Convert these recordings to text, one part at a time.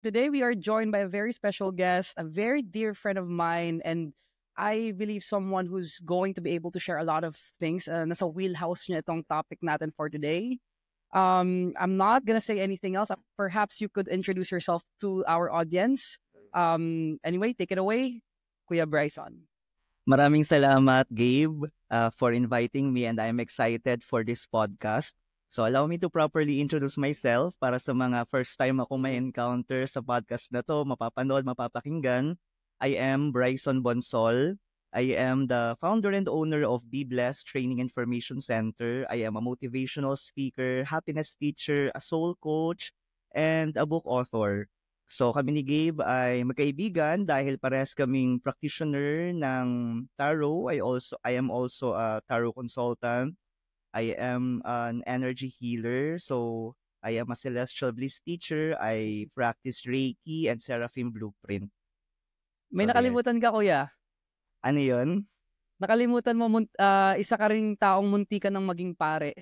Today we are joined by a very special guest, a very dear friend of mine, and I believe someone who's going to be able to share a lot of things. Nasa wheelhouse niya itong topic natin for today. I'm not gonna say anything else. Perhaps you could introduce yourself to our audience. Anyway, take it away, Kuya Bryson. Maraming salamat, Gabe, for inviting me, and I'm excited for this podcast. So allow me to properly introduce myself para sa mga first time ako may encounter sa podcast na to, mapapanood, mapapakinggan. I am Bryson Bonsol. I am the founder and owner of Be Blessed Training Information Center. I am a motivational speaker, happiness teacher, a soul coach, and a book author. So kami ni Gabe ay magkaibigan dahil parehas kaming practitioner ng tarot. I am also a tarot consultant. I am an energy healer. So I am a celestial bliss teacher. I practice Reiki and Seraphim Blueprint. May nakalimutan ka, Kuya. Ano yun? Nakalimutan mo, isa ka ring taong munti ka ng maging pare.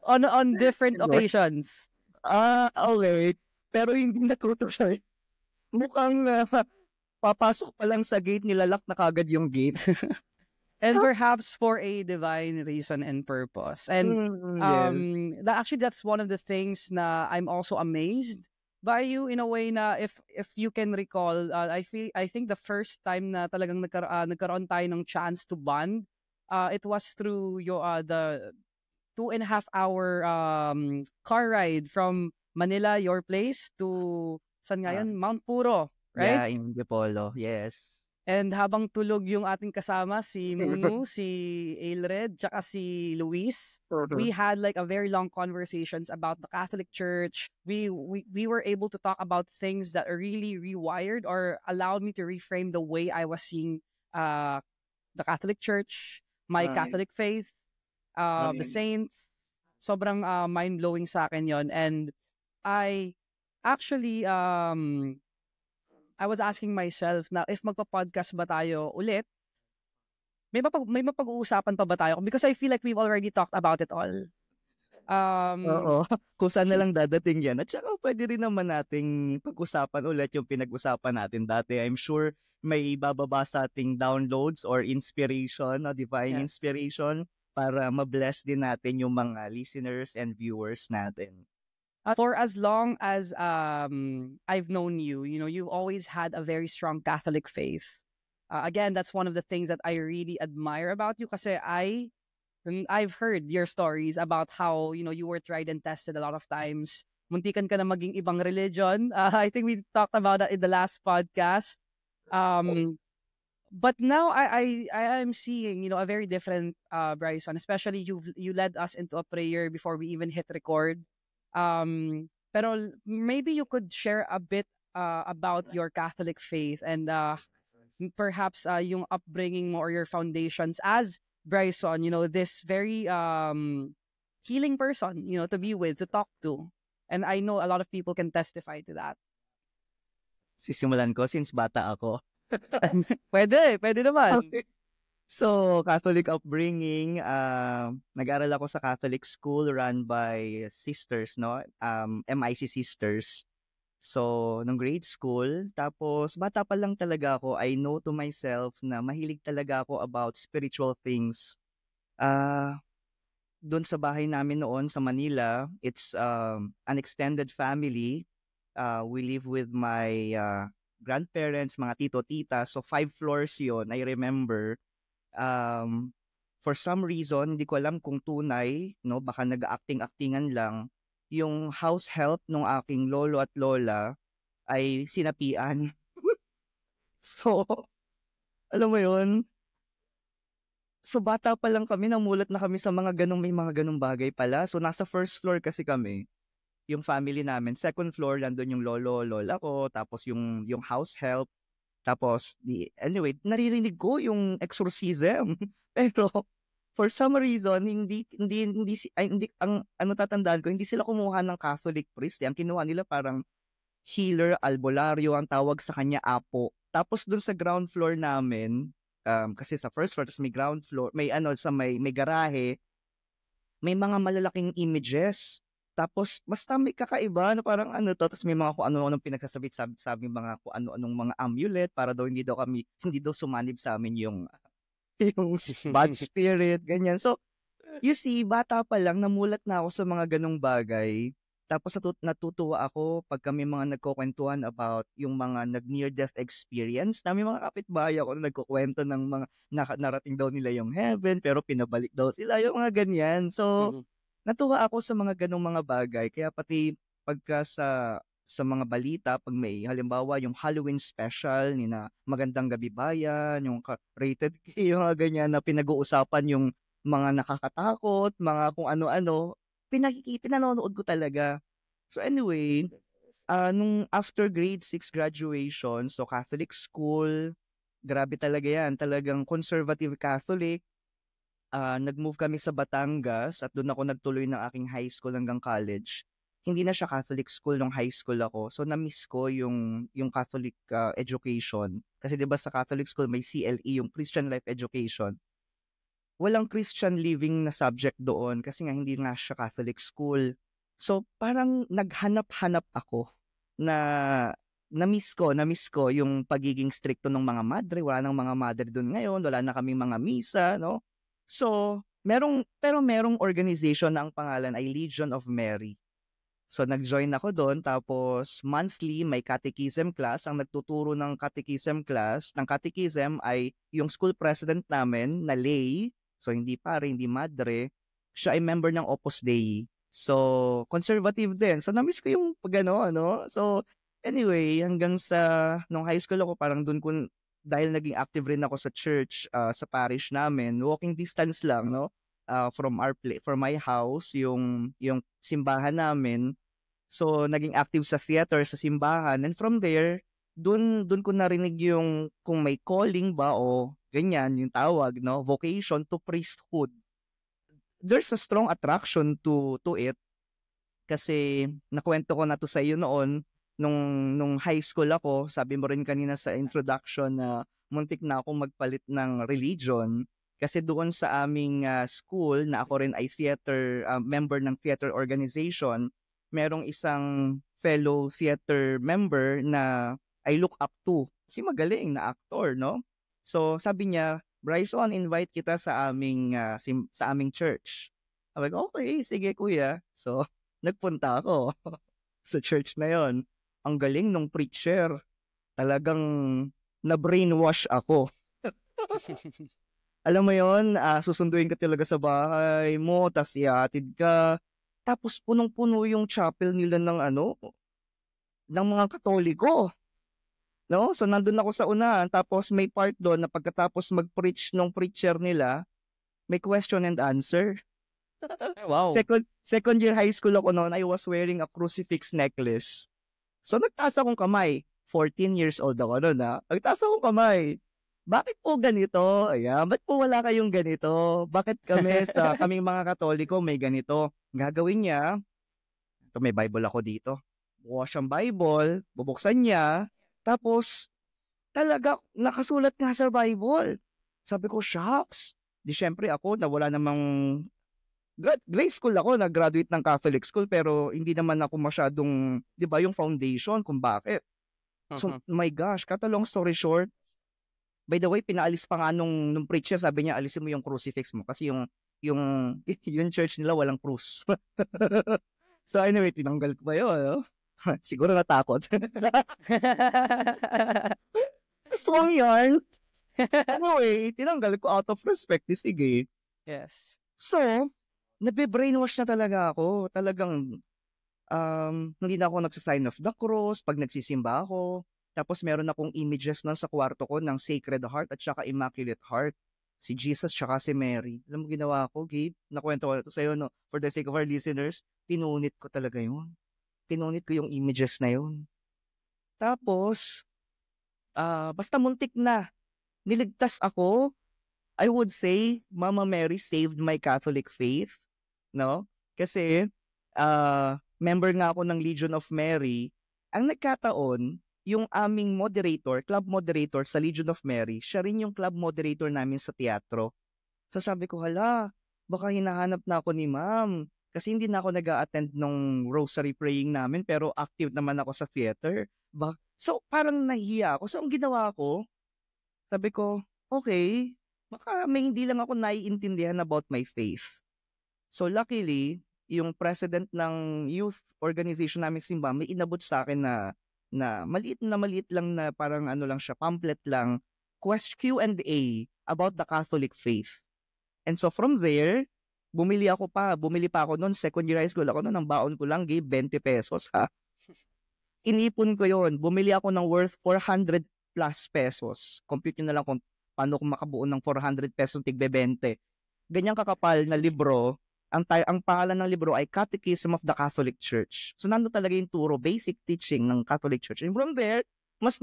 on different occasions. Okay. Pero hindi natuto siya. Mukhang papasok pa lang sa gate, nilalak na kagad yung gate. And perhaps for a divine reason and purpose. And actually, that's one of the things na I'm also amazed by you in a way na if you can recall, I think the first time na talagang nagkaroon tayo ng chance to bond, it was through your the 2.5 hour car ride from Manila, your place, to saan nga yun? Mount Puro, right? Yeah, in Dipolo, yes. And habang tulog yung ating kasama, si Munu, si Ailred, tsaka si Luis, we had like a very long conversations about the Catholic Church. We were able to talk about things that really rewired or allowed me to reframe the way I was seeing the Catholic Church, my Catholic faith, the saints. Sobrang mind-blowing sa akin yon. And I actually, I was asking myself na if magpa-podcast ba tayo ulit, may mapag-uusapan pa ba tayo? Because I feel like we've already talked about it all. Oo. Kung saan na lang dadating yan. At saka pwede rin naman nating pag-usapan ulit yung pinag-usapan natin dati. I'm sure may bababa sa ating downloads or inspiration, divine inspiration, para ma-bless din natin yung mga listeners and viewers natin. For as long as I've known you, you've always had a very strong Catholic faith. Again, that's one of the things that I really admire about you kasi I've heard your stories about how, you were tried and tested a lot of times. Muntikan ka na maging ibang religion. I think we talked about that in the last podcast. But now I am seeing, a very different Bryson, especially you led us into a prayer before we even hit record. Pero maybe you could share a bit about your Catholic faith and perhaps yung upbringing mo or your foundations as Bryson, this very healing person, to be with, to talk to. And I know a lot of people can testify to that. Sisimulan ko since bata ako. Pwede naman. Okay. So, Catholic upbringing, nag-aral ako sa Catholic school run by sisters, MIC sisters. So, nung grade school, tapos bata pa lang talaga ako, I know to myself na mahilig talaga ako about spiritual things. Doon sa bahay namin noon sa Manila, it's an extended family. We live with my grandparents, mga tito-tita. So, 5 floors yon, I remember. For some reason, hindi ko alam kung tunay, baka nag-acting-actingan lang, yung house help ng aking lolo at lola ay sinapian. So, alam mo yun? So, bata pa lang kami, namulat na kami sa may mga ganong bagay pala. So, nasa first floor kasi kami, yung family namin. Second floor, nandun yung lola ko, tapos yung house help. Tapos, anyway, naririnig ko yung exorcism. Pero, for some reason, tatandaan ko, hindi sila kumuha ng Catholic priest. Ang kinuha nila parang healer, albularyo, ang tawag sa kanya, apo. Tapos, dun sa ground floor namin, kasi sa first floor, tapos may ground floor, may garahe, may mga malalaking images Tapos, basta may kakaiba na parang ano to, tapos may mga kung ano-anong sabi mga kung ano-anong mga amulet para daw hindi daw sumanib sa amin yung, yung bad spirit, ganyan. So, you see, bata pa lang, namulat na ako sa mga ganong bagay. Tapos natutuwa ako pag kami mga nagkukwentuhan about yung mga nag-near-death experience. May mga kapitbahay ako na nagkukwento ng mga narating daw nila yung heaven, pero pinabalik daw sila, yung mga ganyan. So, natuwa ako sa mga ganong mga bagay. Kaya pati pagka sa mga balita, pag may halimbawa yung Halloween special ni na Magandang Gabi Bayan, yung rated K, yung mga ganyan na pinag-uusapan yung mga nakakatakot, mga kung ano-ano, pinanonood ko talaga. So anyway, nung after grade 6 graduation, so Catholic school, grabe talaga yan, talagang conservative Catholic. Nag-move kami sa Batangas at doon ako nagtuloy ng aking high school hanggang college. Hindi na siya Catholic school nung high school ako. So na-miss ko yung Catholic education. Kasi 'di ba sa Catholic school may CLE, yung Christian Life Education. Walang Christian living na subject doon kasi nga hindi nga siya Catholic school. So parang naghanap-hanap ako na na-miss ko yung pagiging stricto ng mga madre. Wala nang mga madre doon ngayon, wala na kaming mga misa, no? So, merong organization na ang pangalan ay Legion of Mary. So, nag-join ako doon, tapos monthly may catechism class. Ang nagtuturo ng catechism class, ng catechism ay yung school president namin na lay, so hindi pare, hindi madre, siya ay member ng Opus Dei. So, conservative din. So, na-miss ko yung pagano, ano? So, anyway, hanggang sa, nung high school ako, parang doon ko, dahil naging active rin ako sa church, sa parish namin, walking distance lang, no? From my house, yung simbahan namin. So, naging active sa theater, sa simbahan. And from there, dun ko narinig yung kung may calling ba o ganyan, yung tawag, no? Vocation to priesthood. There's a strong attraction to it. Kasi, nakwento ko na to sa iyo noon, nung high school ako, sabi mo rin kanina sa introduction na muntik na akong magpalit ng religion kasi doon sa aming school na ako rin ay member ng theater organization, merong isang fellow theater member na I look up to. Kasi magaling na actor, no? So sabi niya, Bryson, invite kita sa aming church. Sabi ko, okay, sige kuya. So nagpunta ako sa church na yon. Ang galing nung preacher. Talagang na-brainwash ako. Alam mo yon, susunduin ka talaga sa bahay mo, tas ihatid ka. Tapos punong-puno yung chapel nila ng ng mga Katoliko. No? So nandun ako sa unahan, tapos may part doon na pagkatapos mag-preach nung preacher nila, may question and answer. Wow. Second year high school ako noon, I was wearing a crucifix necklace. So, nagtaas akong kamay. 14 years old ako noon, ha? Nagtaas akong kamay. Bakit po ganito? Ayan, ba't po wala kayong ganito? Bakit kaming mga Katoliko may ganito? Gagawin niya, ito may Bible ako dito. Bukas siyang Bible, bubuksan niya, tapos, talaga, nakasulat nga sa Bible. Sabi ko, shucks. Di syempre ako, na wala namang grade school ako, nag-graduate ng Catholic school, pero hindi naman ako masyadong, di ba, yung foundation kung bakit. So, my gosh, cut a long story short, by the way, pinaalis pa nga nung preacher, sabi niya, alisin mo yung crucifix mo, kasi yung church nila walang krus. So anyway, tinanggal ko pa yun, no? Siguro natakot. Swang yarn. Anyway, tinanggal ko out of respect, sige. Yes. So, nabe-brainwash na talaga ako. Talagang, hindi na ako nagsasign of the cross pag nagsisimba ako. Tapos meron akong images nun sa kwarto ko ng Sacred Heart at saka Immaculate Heart. Si Jesus tsaka si Mary. Alam mo ginawa ko, Gabe? Nakwento ko na ito sa'yo, no? For the sake of our listeners, pinunit ko talaga yun. Pinunit ko yung images na yun. Tapos, basta muntik na. Niligtas ako. I would say, Mama Mary saved my Catholic faith. No? Kasi, member nga ako ng Legion of Mary. Ang nagkataon, yung aming moderator, club moderator sa Legion of Mary, siya rin yung club moderator namin sa teatro. So sabi ko, hala, baka hinahanap na ako ni ma'am. Kasi hindi na ako nag-a-attend nung rosary praying namin, pero active naman ako sa theater. So, parang nahihiya ako. So, ang ginawa ko, sabi ko, okay, baka may hindi lang ako naiintindihan about my faith. So, luckily, yung president ng youth organization namin simbahan, may inabot sa akin na maliit lang na parang ano lang siya, pamphlet lang, Q&A about the Catholic faith. And so from there, bumili pa ako noon, second year high school ako noon, ang baon ko lang, gave 20 pesos ha. Inipon ko yon, bumili ako ng worth 400 plus pesos. Compute nyo na lang kung paano ko makabuo ng 400 pesos tigbe 20. Ganyang kakapal na libro, ang pangalan ng libro ay Catechism of the Catholic Church. So nando talaga yung turo, basic teaching ng Catholic Church. And from there, mas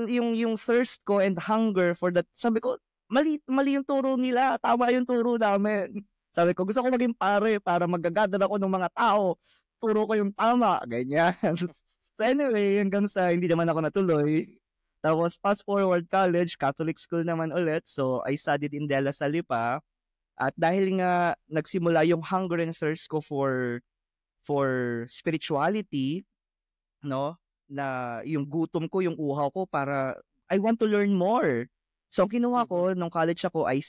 yung thirst ko and hunger for that, sabi ko, mali yung turo nila, tama yung turo namin. Sabi ko, gusto ko maging pare para magagather ako ng mga tao. Turo ko yung tama, ganyan. So anyway, hanggang sa hindi naman ako natuloy. Tapos fast forward college, Catholic school naman ulit. So I studied in De La Salle pa. At dahil nga nagsimula yung hunger and thirst ko for spirituality, no? Na yung gutom ko, yung uhaw ko para I want to learn more. So, ang kinuha ko nung college ako ay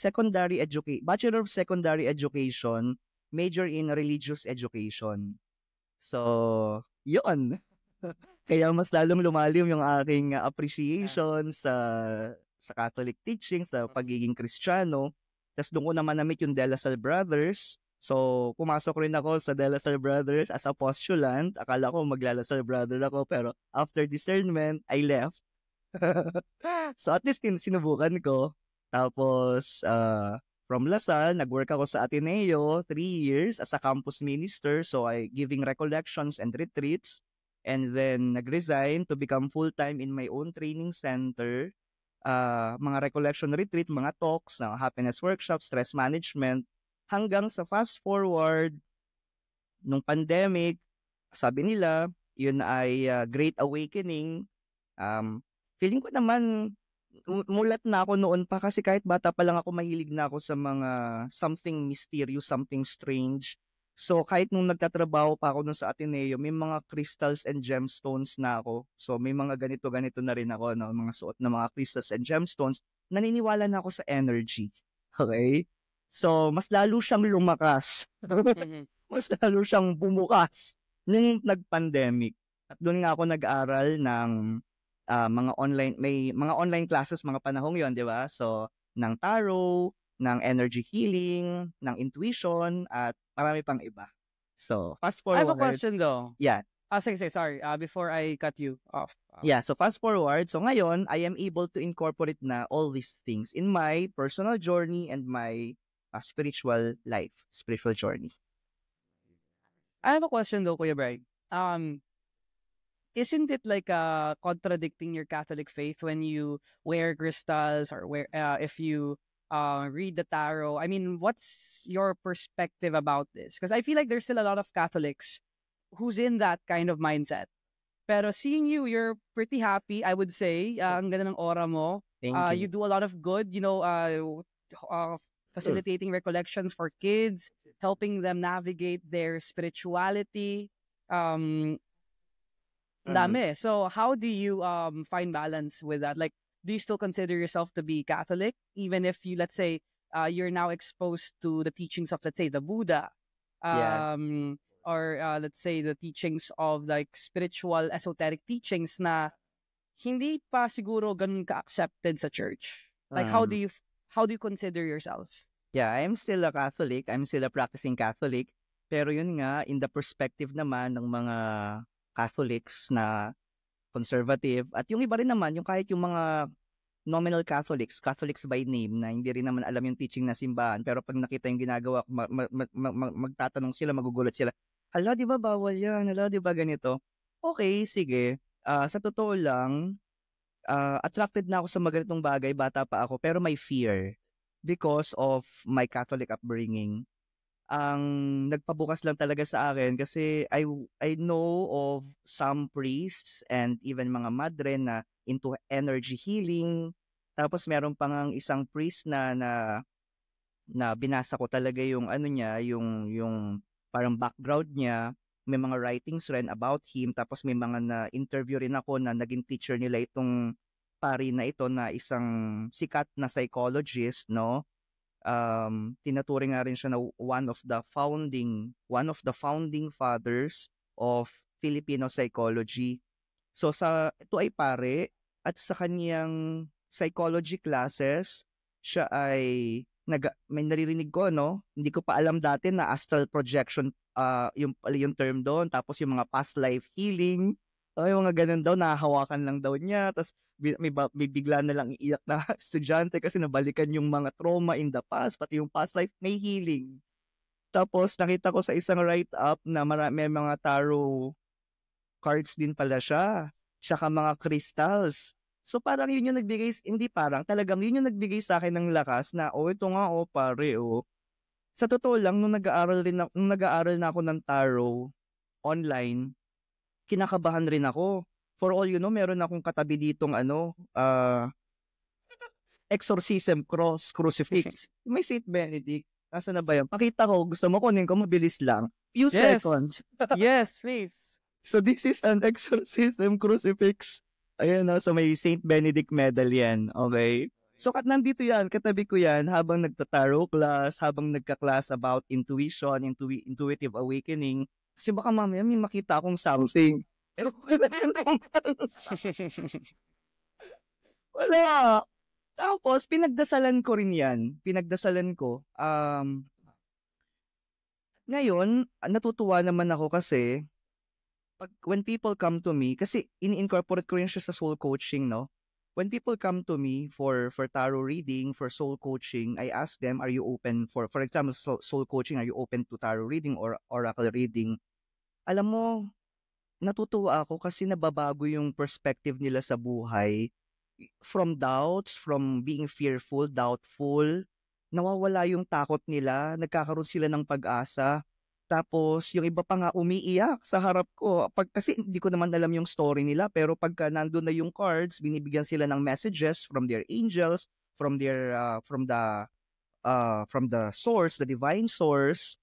Bachelor of Secondary Education, major in Religious Education. So, yun. Kaya mas lalong lumalim yung aking appreciation sa Catholic teaching, sa pagiging Kristiyano. Tapos doon ko naman na-meet yung De La Salle Brothers. So, pumasok rin ako sa De La Salle Brothers as a postulant. Akala ko magla-La-Salle Brother ako, pero after discernment, I left. So at least sinubukan ko. Tapos from La Salle, nag-work ako sa Ateneo 3 years as a campus minister. So I giving recollections and retreats. And then nag-resign to become full-time in my own training center. Mga recollection retreat, mga talks, happiness workshops, stress management. Hanggang sa fast forward, nung pandemic, sabi nila, yun ay great awakening. Feeling ko naman, mulat na ako noon pa kasi kahit bata pa lang ako, mahilig na ako sa mga something mysterious, something strange. So kahit nung nagtatrabaho pa ako nun sa Ateneo, may mga crystals and gemstones na ako. So may mga ganito-ganito na rin ako, no? Mga suot na mga crystals and gemstones. Naniniwala na ako sa energy. Okay? So mas lalo siyang lumakas. Mas lalo siyang bumukas nung nag-pandemic. At doon nga ako nag-aral ng mga online classes, mga panahong yon, di ba? So, ng tarot, ng energy healing, ng intuition, at marami pang iba. So, fast forward. I have a question though. Yeah. Sige, sorry. Before I cut you off. Yeah, so fast forward. So, ngayon, I am able to incorporate na all these things in my personal journey and my spiritual life, spiritual journey. I have a question though, Kuya Bray. Isn't it like contradicting your Catholic faith when you wear crystals or if you read the tarot? I mean, what's your perspective about this? Because I feel like there's still a lot of Catholics who's in that kind of mindset. Pero seeing you, you're pretty happy, I would say. Ang ganda ng aura mo. Thank you. You do a lot of good, facilitating recollections for kids, helping them navigate their spirituality. Dami. So how do you find balance with that? Like, do you still consider yourself to be Catholic, even if you, let's say, you're now exposed to the teachings of, let's say, the Buddha, or let's say the teachings of like spiritual esoteric teachings na hindi pa siguro ganun ka-accepted sa church? Like, how do you consider yourself? Yeah, I'm still a Catholic. I'm still a practicing Catholic. Pero yun nga, in the perspective naman ng mga Catholics na conservative, at yung iba rin naman, yung kahit yung mga nominal Catholics by name, na hindi rin naman alam yung teaching na simbahan, pero pag nakita yung ginagawa, magtatanong sila, magugulat sila, hala, di ba bawal yan? Hala, di ba ganito? Okay, sige. Sa totoo lang, attracted na ako sa ganitong bagay, bata pa ako, pero may fear because of my Catholic upbringing. Ang nagpabukas lang talaga sa akin kasi I know of some priests and even mga madre na into energy healing. Tapos meron pang isang priest na binasa ko talaga yung ano niya, yung parang background niya, may mga writings rin about him, tapos may mga na-interview rin ako na naging teacher nila itong pari na ito na isang sikat na psychologist, no? Tinaturing nga rin siya na one of the founding fathers of Filipino psychology. So ito ay pare at sa kanyang psychology classes, siya ay may naririnig ko, no? Hindi ko pa alam dati na astral projection yung term doon, tapos yung mga past life healing, yung mga ganun daw, nahahawakan lang daw niya, tapos may bigla na lang iiyak na estudyante kasi nabalikan yung mga trauma in the past, pati yung past life may healing. Tapos nakita ko sa isang write-up na may mga tarot cards din pala siya, saka mga crystals. So parang yun yung nagbigay, hindi parang, talagang yun yung nagbigay sa akin ng lakas na, ito nga, pare, Sa totoo lang, nung nag-aaral na ako ng tarot online, kinakabahan rin ako. For all you know, meron akong katabi ditong exorcism crucifix. May Saint Benedict. Nasa na ba yan? Pakita ko, gusto mo kunin ko, mabilis lang. Few seconds. Yes, please. So this is an exorcism crucifix. Ayan, so may Saint Benedict medal yan. Okay? So nandito yan, katabi ko yan habang nagta-tarot class, habang nagka-class about intuition, intuitive awakening. Kasi baka mamaya may makita akong something. Pero wala. Tapos, pinagdasalan ko rin yan. Ngayon, natutuwa naman ako kasi when people come to me, kasi ini-incorporate ko rin siya sa soul coaching, no? When people come to me for tarot reading, for soul coaching, I ask them, are you open for example, soul coaching, are you open to tarot reading or oracle reading? Alam mo, natutuwa ako kasi nababago yung perspective nila sa buhay. From doubts, from being fearful, doubtful, nawawala yung takot nila, nagkakaroon sila ng pag-asa. Tapos, yung iba pa nga umiiyak sa harap ko. Kasi hindi ko naman alam yung story nila, pero pagka nandun na yung cards, binibigyan sila ng messages from their angels, from the source, the divine source,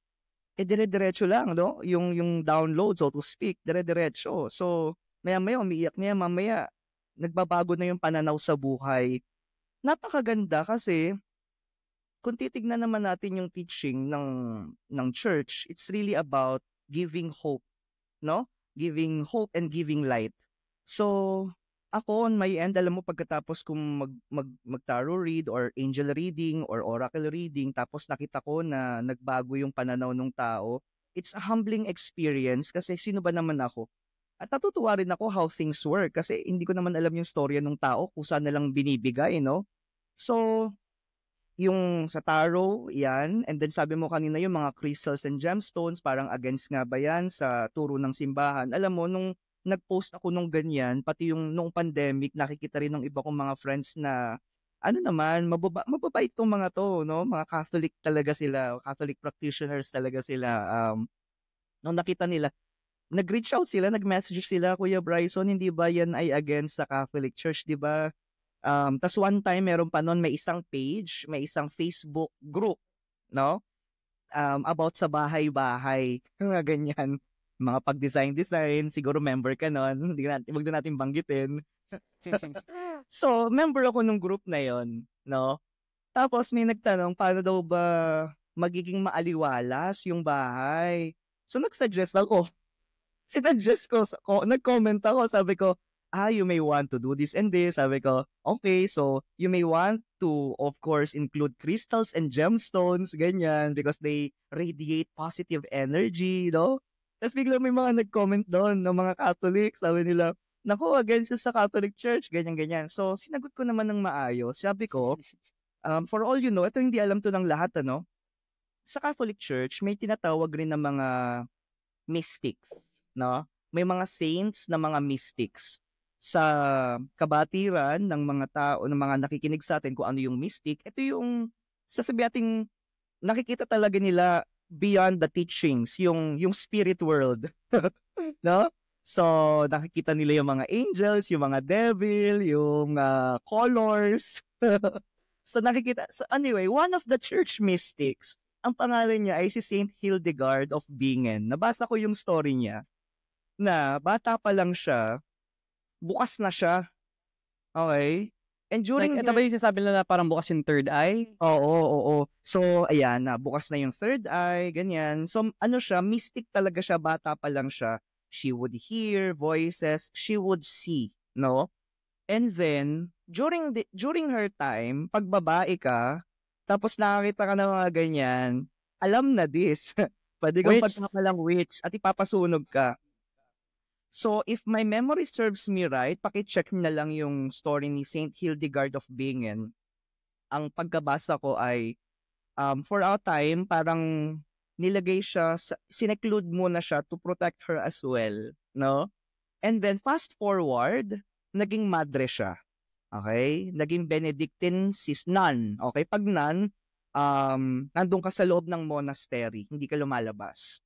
dire-diretso lang, no? Yung download, so to speak, dire-diretso. So, maya-maya umiiyak niya, mamaya nagbabago na yung pananaw sa buhay. Napakaganda kasi kung titignan naman natin yung teaching ng church, it's really about giving hope, no? Giving hope and giving light. So, ako on my end, alam mo, pagkatapos kong mag-tarot read or angel reading or oracle reading, tapos nakita ko na nagbago yung pananaw ng tao, it's a humbling experience kasi sino ba naman ako? At natutuwa rin ako how things work kasi hindi ko naman alam yung storya ng tao kung saan na lang binibigay, no? So, yung sa tarot, yan. And then sabi mo kanina yung mga crystals and gemstones, parang against nga ba yan sa turo ng simbahan? Alam mo, nung nag-post ako nung ganyan, pati yung nung pandemic, nakikita rin ng iba kong mga friends na, mababait tong mga to, no? Mga Catholic talaga sila, Catholic practitioners talaga sila. Nung nakita nila, nag-reach out sila, nag-message sila, Kuya Bryson, hindi ba yan ay against sa Catholic Church, di ba? Tas one time, meron pa nun, may isang page, may isang Facebook group, no? About sa bahay-bahay, mga ganyan. Mga pag-design, siguro member ka nun, wag na natin banggitin. So, member ako nung group na yon, no? Tapos may nagtanong, paano daw ba magiging maaliwalas yung bahay? So, nag-suggest ako. Nag-comment ako, sabi ko, you may want to do this and this. Sabi ko, okay, so you may want to, of course, include crystals and gemstones, ganyan, because they radiate positive energy, no? Tapos biglang may mga nag-comment doon ng mga Catholic. Sabi nila, naku, against sa Catholic Church, ganyan-ganyan. So, sinagot ko naman ng maayos. Sabi ko, for all you know, ito hindi alam to ng lahat, ano? Sa Catholic Church, may tinatawag rin na mga mystics, no? May mga saints na mga mystics. Sa kabatiran ng mga tao, ng mga nakikinig sa atin kung ano yung mystic, ito yung sasabi ating nakikita talaga nila beyond the teachings, yung spirit world. No? So, nakikita nila yung mga angels, yung mga devil, yung colors. So, nakikita. So, anyway, one of the church mystics ang pangalan niya ay si Saint Hildegard of Bingen. Nabasa ko yung story niya na bata pa lang siya, bukas na siya. Okay? And during Like, ito ba yung sinasabi nila na parang bukas yung third eye? Oo. So, ayan na, bukas na yung third eye, ganyan. So, ano siya, mystic talaga siya, bata pa lang siya. She would hear voices, she would see, no? And then, during her time, pag babae ka, tapos nakakita ka ng mga ganyan, alam na this. Pwede kang pagkakalang witch at ipapasunog ka. So, if my memory serves me right, paki-check na lang yung story ni Saint Hildegard of Bingen. Ang pagkabasa ko ay, for a time, parang nilagay siya, sineclude muna siya to protect her as well, no? And then, fast forward, naging madre siya. Okay? Naging Benedictine sis nun. Okay? Pag nun, nandun ka sa loob ng monastery, hindi ka lumalabas.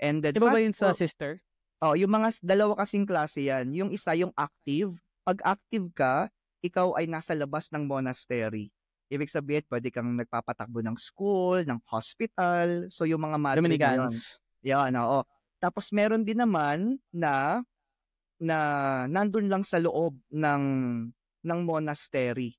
And then, Iba ba yun sa sister? Yung mga dalawa kasing klase yan. Yung isa, yung active. Pag active ka, ikaw ay nasa labas ng monastery. Ibig sabihin, pwede kang nagpapatakbo ng school, ng hospital. So, yung mga madre Dominicans. Yan, oo. Tapos, meron din naman na nandun lang sa loob ng monastery.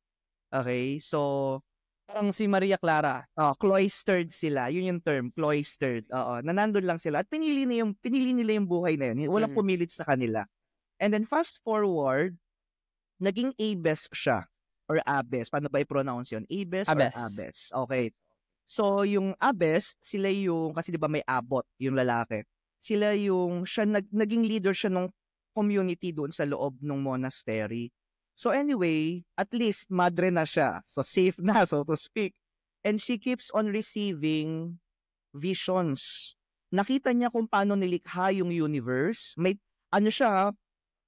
Okay? So, parang si Maria Clara. Cloistered sila. Yun yung term, cloistered. Oo, nandun lang sila. At pinili nila yung buhay na yun. Walang pumilit sa kanila. And then fast forward, naging abbess siya. Or abbess. Paano ba i-pronounce yun? Abbess or abbess? Okay. So, yung abbess, sila yung, kasi di ba may abbot, yung lalaki. Sila yung, naging leader siya ng community doon sa loob ng monastery. So anyway, at least madre na siya. So safe na, so to speak. And she keeps on receiving visions. Nakita niya kung paano nilikha yung universe. May, siya,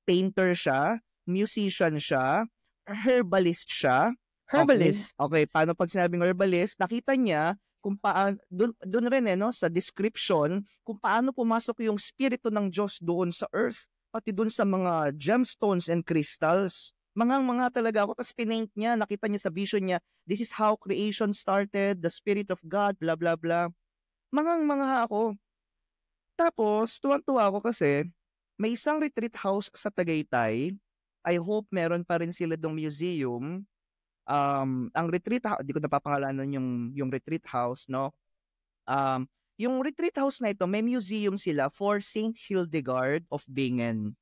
painter siya, musician siya, herbalist siya. Herbalist? Okay, paano pag sinabing herbalist, nakita niya kung paano, doon rin sa description, kung paano pumasok yung spirito ng Diyos doon sa earth, pati doon sa mga gemstones and crystals. Mga talaga ako. Tapos pinaint niya, nakita niya sa vision niya, this is how creation started, the Spirit of God, blah, blah, blah. Mga ako. Tapos, tuwang-tuwa ako kasi, may isang retreat house sa Tagaytay. I hope meron pa rin sila dong museum. Ang retreat house, di ko napapangalanan yung retreat house, no? Yung retreat house na ito, may museum sila for Saint Hildegard of Bingen.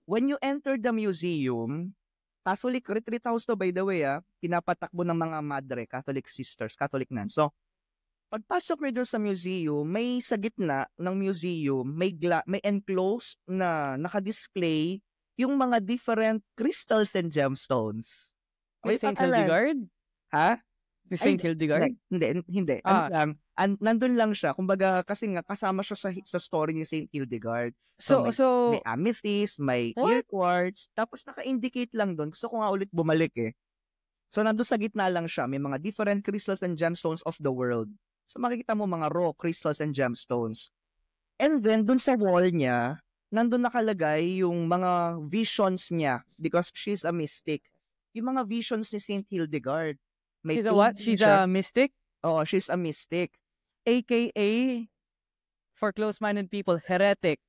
When you enter the museum, Catholic retreat house to, by the way, pinapatakbo ng mga madre, Catholic sisters, Catholic nuns. So, pagpasok mo doon sa museum, may sa gitna ng museum, may enclosed na naka-display yung mga different crystals and gemstones. May Saint Hildegard? Ha? May Saint Hildegard? Hindi. Nandun lang siya. Kumbaga, kasi nga, kasama siya sa story ni Saint Hildegard. So may amethyst, may ear quartz, tapos naka-indicate lang doon. Gusto ko nga ulit bumalik eh. So, nandun sa gitna lang siya. May mga different crystals and gemstones of the world. So, makikita mo mga raw crystals and gemstones. And then, doon sa wall niya, nandun nakalagay yung mga visions niya because she's a mystic. Yung mga visions ni Saint Hildegard. She's a what? She's a mystic? Oo, she's a mystic. AKA, for close-minded people, heretic.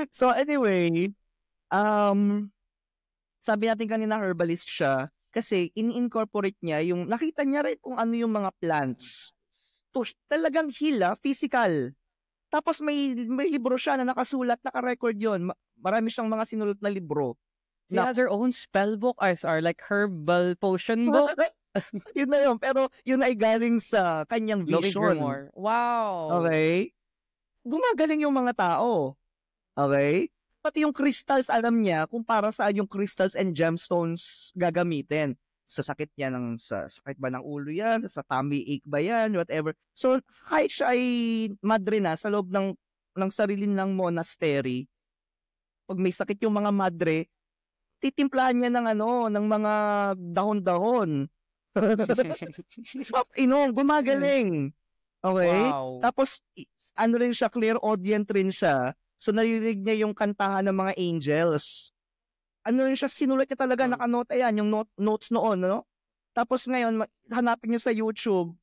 So anyway, sabi natin kanina herbalist siya kasi in-incorporate niya yung, nakita niya rin kung ano yung mga plants. To, talagang physical. Tapos may libro siya na nakasulat, naka-record yun. Marami siyang mga sinulat na libro. She has her own spell book, like herbal potion book. Yun na yun. Pero yun ay galing sa kanyang vision. Wow. Okay? Gumagaling yung mga tao. Okay? Pati yung crystals, alam niya kung para saan yung crystals and gemstones gagamitin. Sa sakit niya sa sakit ba ng ulo yan? Sa tummy ache ba yan? Whatever. So, kahit siya ay madre na sa loob ng sarili ng monastery, pag may sakit yung mga madre, titimplahan niya ng mga dahon-dahon. Gumagaling. Okay? Wow. Tapos, rin siya, clairaudient rin siya. So, narinig niya yung kantahan ng mga angels. Rin siya, sinulat niya talaga, nakanota yan, yung notes noon, no? Tapos ngayon, hanapin nyo sa YouTube,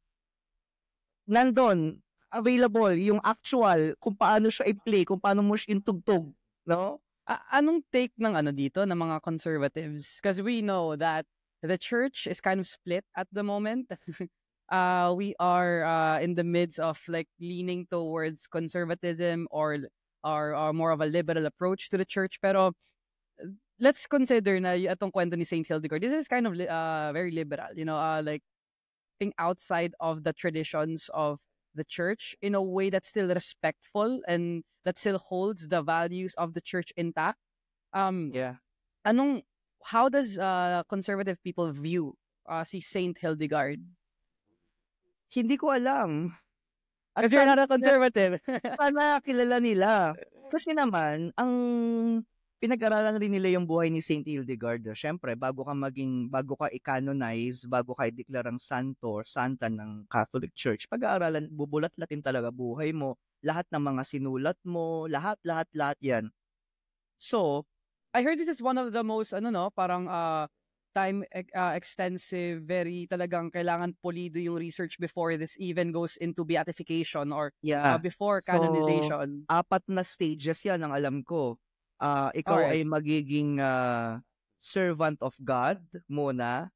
nandun, available, yung actual, kung paano siya i-play, kung paano mo siya intugtog, no? Anong take ng dito ng mga conservatives? Because we know that the church is kind of split at the moment. We are in the midst of like leaning towards conservatism or more of a liberal approach to the church. Pero let's consider na itong kwento ni Saint Hildegard. This is kind of very liberal, like being outside of the traditions of the church in a way that's still respectful and that still holds the values of the church intact. Yeah. How does conservative people view si Saint Hildegard? Hindi ko alam. Because you're not a conservative. Sana kilala nila. Kasi naman, ang pinag-aralan rin nila yung buhay ni Saint Hildegard. Siyempre, bago ka i-canonize, bago ka i-deklarang santo or santa ng Catholic Church, pag-aaralan, bubulat-latin talaga buhay mo, lahat ng mga sinulat mo, lahat yan. So, I heard this is one of the most, parang time extensive, very talagang kailangan pulido yung research before this even goes into beatification or before canonization. So, 4 na stages yan ang alam ko. Ikaw ay magiging servant of God muna.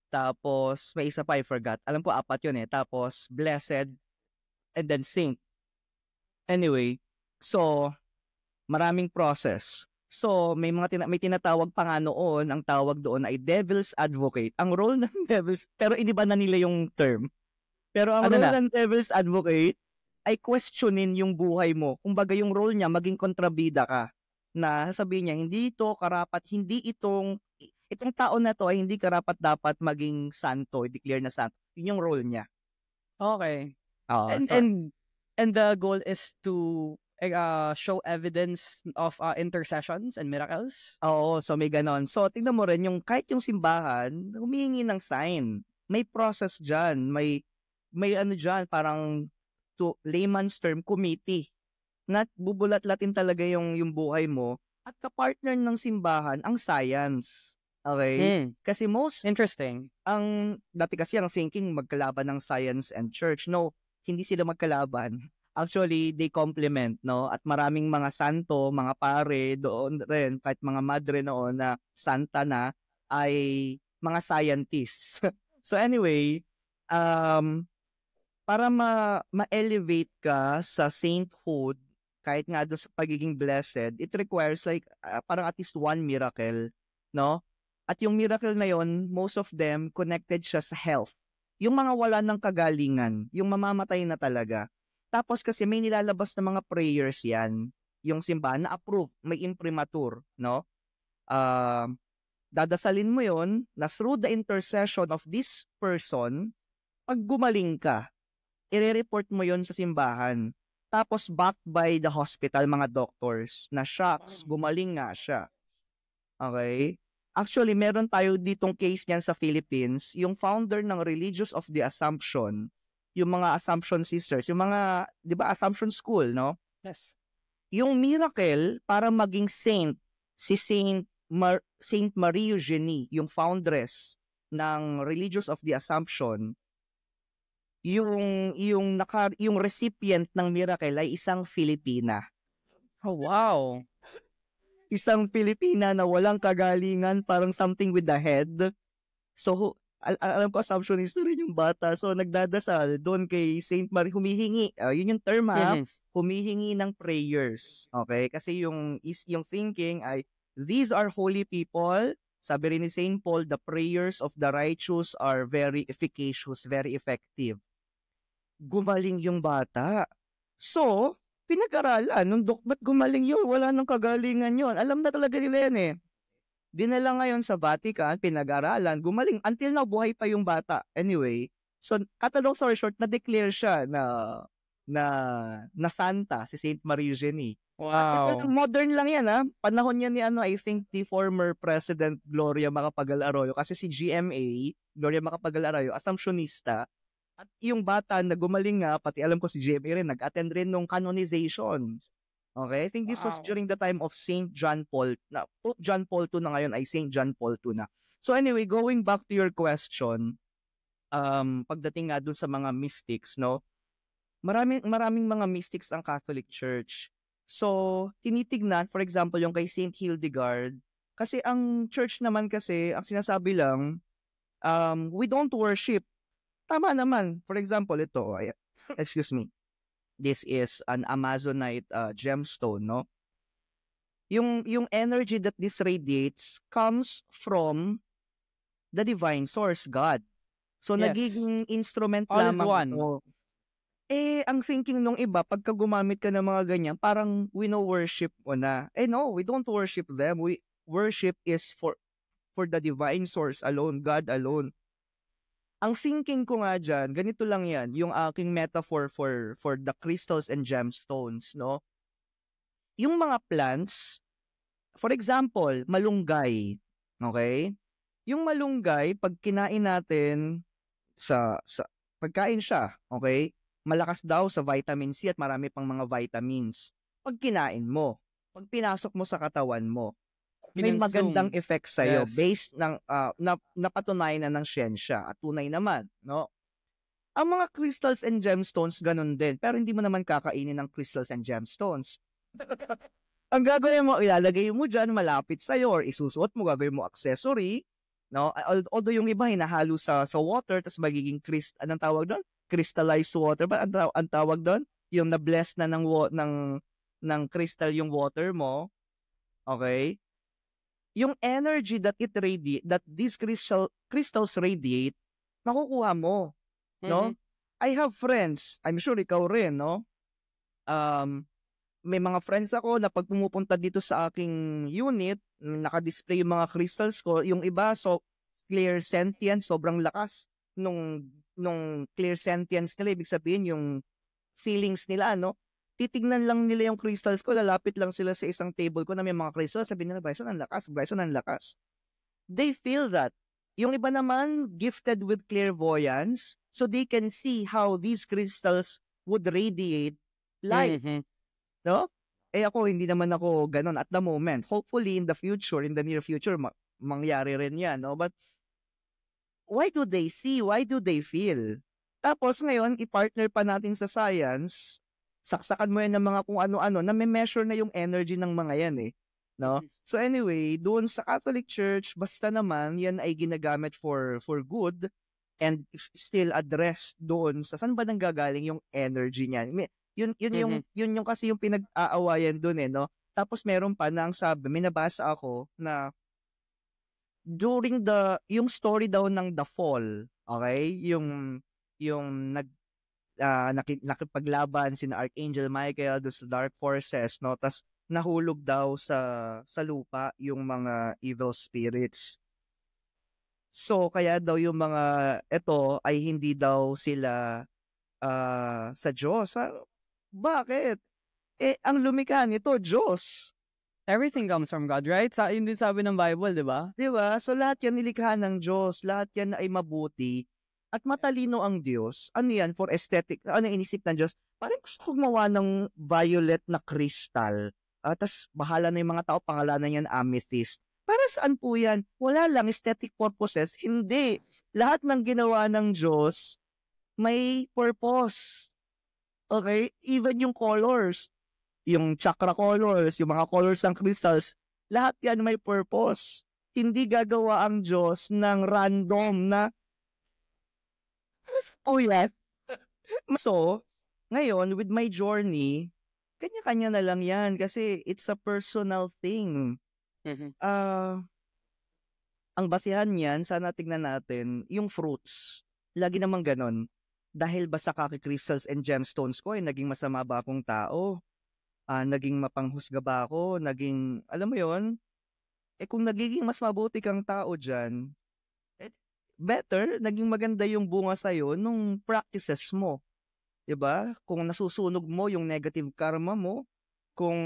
Tapos, may isa pa, I forgot. Alam ko 4 yun eh. Tapos, blessed, and then saint. Anyway, so, maraming process. So, may tinatawag pa nga noon, ang tawag doon ay devil's advocate. Ang role ng devil's, pero iniba na nila yung term. Pero ang role ng devil's advocate ay questionin yung buhay mo. Kumbaga yung role niya, maging kontrabida ka. Na sabihin niya, itong tao na to ay hindi karapat dapat maging santo, i-declare na santo. Yun yung role niya. Okay. And the goal is to show evidence of intercessions and miracles? Oo, so may ganon. So, tingnan mo rin, kahit yung simbahan, humihingi ng sign. May process dyan. May dyan, parang to layman's term, committee. Na bubulat-latin talaga yung buhay mo. At kapartner ng simbahan, ang science. Okay? Kasi most interesting. Dati kasi ang thinking, magkalaban ng science and church. No, hindi sila magkalaban. Actually, they complement, no? At maraming mga santo, mga pare doon rin, kahit mga madre noon na santa na, ay mga scientists. So anyway, para ma-elevate ka sa sainthood, kahit nga doon sa pagiging blessed, it requires like parang at least 1 miracle, no? At yung miracle na yon, most of them connected siya sa health. Yung mga wala ng kagalingan, yung mamamatay na talaga. Tapos kasi may nilalabas na mga prayers yan, yung simbahan na approve, may imprimatur, no? Dadasalin mo yon na through the intercession of this person, pag gumaling ka, i-report mo yon sa simbahan. Tapos backed by the hospital, mga doctors, na shocks, gumaling nga siya. Okay? Actually, meron tayo ditong case niyan sa Philippines, yung founder ng Religious of the Assumption, yung mga Assumption Sisters, yung mga, di ba, Assumption School, no? Yes. Yung miracle para maging saint, si Saint Marie Eugenie, yung foundress ng Religious of the Assumption, yung recipient ng miracle ay isang Filipina. Oh, wow. Isang Filipina na walang kagalingan, parang something with the head. So, alam ko, assumptionist rin yung bata. So, nagdadasal doon kay Saint Marie, humihingi. Yun yung term, humihingi ng prayers. Okay? Kasi yung thinking ay, these are holy people. Sabi rin ni Saint Paul, the prayers of the righteous are very efficacious, very effective. Gumaling yung bata. So, pinag-aralan, ba't gumaling yun? Wala nang kagalingan yun. Alam na talaga nila yan eh. Dinala ngayon sa Vatican, pinag-aralan, gumaling. Until now, buhay pa yung bata. Anyway, so, cut a long story short, na-declare siya na santa, si Saint Marie Eugenie. Wow. At modern lang yan, ha? Panahon yan ni, I think, the former President Gloria Macapagal-Arroyo. Kasi si GMA, Gloria Macapagal-Arroyo, Assumptionista. At yung bata na gumaling nga, pati alam ko si GMA rin, nag-attend rin nung canonization. Okay? I think this was during the time of Saint John Paul. Pope John Paul II na ngayon ay Saint John Paul II na. So anyway, going back to your question, pagdating nga dun sa mga mystics, no? Maraming mga mystics ang Catholic Church. So, tinitignan, for example, yung kay Saint Hildegard, kasi ang church naman kasi, ang sinasabi lang, we don't worship. Tama naman. For example, ito, excuse me, this is an Amazonite gemstone, no? Yung energy that this radiates comes from the divine source, God. So, Yes. nagiging instrument All is lamang one. ito. Ang thinking nung iba, pagka gumamit ka ng mga ganyan, parang we know worship mo na. No, we don't worship them. We worship is for the divine source alone, God alone. Ang thinking ko nga dyan, ganito lang yan, yung aking metaphor for the crystals and gemstones, no? Yung mga plants, for example, malunggay, okay? Yung malunggay, pag kinain natin sa pagkain siya, okay? Malakas daw sa vitamin C at marami pang mga vitamins. Pag kinain mo, pag pinasok mo sa katawan mo, may magandang effect sa'yo based ng napatunayan na ng siyensya at tunay naman, no? Ang mga crystals and gemstones ganun din, pero hindi mo naman kakainin ng crystals and gemstones. Ang gagawin mo, ilalagay mo dyan malapit sa'yo or isusuot mo, gagawin mo accessory, no? Although yung iba hinahalo sa water tapos magiging anong tawag doon? Crystallized water ba ang tawag doon? Yung na-bless na ng crystal yung water mo. Okay? Yung energy that these crystals radiate, makukuha mo, no? I have friends, I'm sure ikaw rin, no? May mga friends ako na pag pumupunta dito sa aking unit, naka-display yung mga crystals ko, yung iba clear sentient, sobrang lakas nung clear sentience nila, ibig sabihin yung feelings nila, no? Titignan lang nila yung crystals ko, lalapit lang sila sa isang table ko na may mga crystals, sabihin nila, Bryson, ang lakas. They feel that. Yung iba naman, gifted with clairvoyance, so they can see how these crystals would radiate light. No? Ako, hindi naman ako ganun at the moment. Hopefully, in the near future, mangyari rin yan, no? But, why do they see? Why do they feel? Tapos ngayon, i-partner pa natin sa science, saksakan mo yan ng mga kung ano-ano, na may measure na yung energy ng mga yan no? So anyway, doon sa Catholic Church, basta naman, yan ay ginagamit for good and still addressed doon sa saan ba nanggagaling yung energy niyan. Yun yung kasi yung pinag-aawayan doon no? Tapos meron pa na ang sabi, may nabasa ako na during yung story daw ng The Fall, okay? Yung nakipaglaban sina Archangel Michael do sa dark forces, no? Tas nahulog daw sa lupa yung mga evil spirits. So kaya daw yung mga ito ay hindi daw sila sa Diyos. Bakit? Ang lumikha nito, Diyos. Everything comes from God, right? Yun din sabi ng Bible, di ba? Di ba? So lahat yan nilikha ng Diyos. Lahat yan ay mabuti. At matalino ang Diyos. Ano yan? For aesthetic. Ano inisip ng Diyos? Parang gusto ko gumawa ng violet na crystal. Tapos bahala na yung mga tao, pangalanan yan amethyst. Para saan po yan? Wala lang, aesthetic purposes. Hindi. Lahat ng ginawa ng Diyos may purpose. Okay? Even yung colors. Yung chakra colors, yung mga colors ng crystals, lahat yan may purpose. Hindi gagawa ang Diyos ng random na yan. So, ngayon, with my journey, kanya-kanya na lang yan kasi it's a personal thing. Ang basihan niyan, sana tignan natin, yung fruits. Lagi namang ganon. Dahil ba sa crystals and gemstones ko, naging masama ba akong tao? Naging mapanghusga ba ako? Naging, alam mo yon? Kung nagiging mas mabuti kang tao dyan, better, naging maganda yung bunga sa'yo nung practices mo. Diba? Kung nasusunog mo yung negative karma mo, kung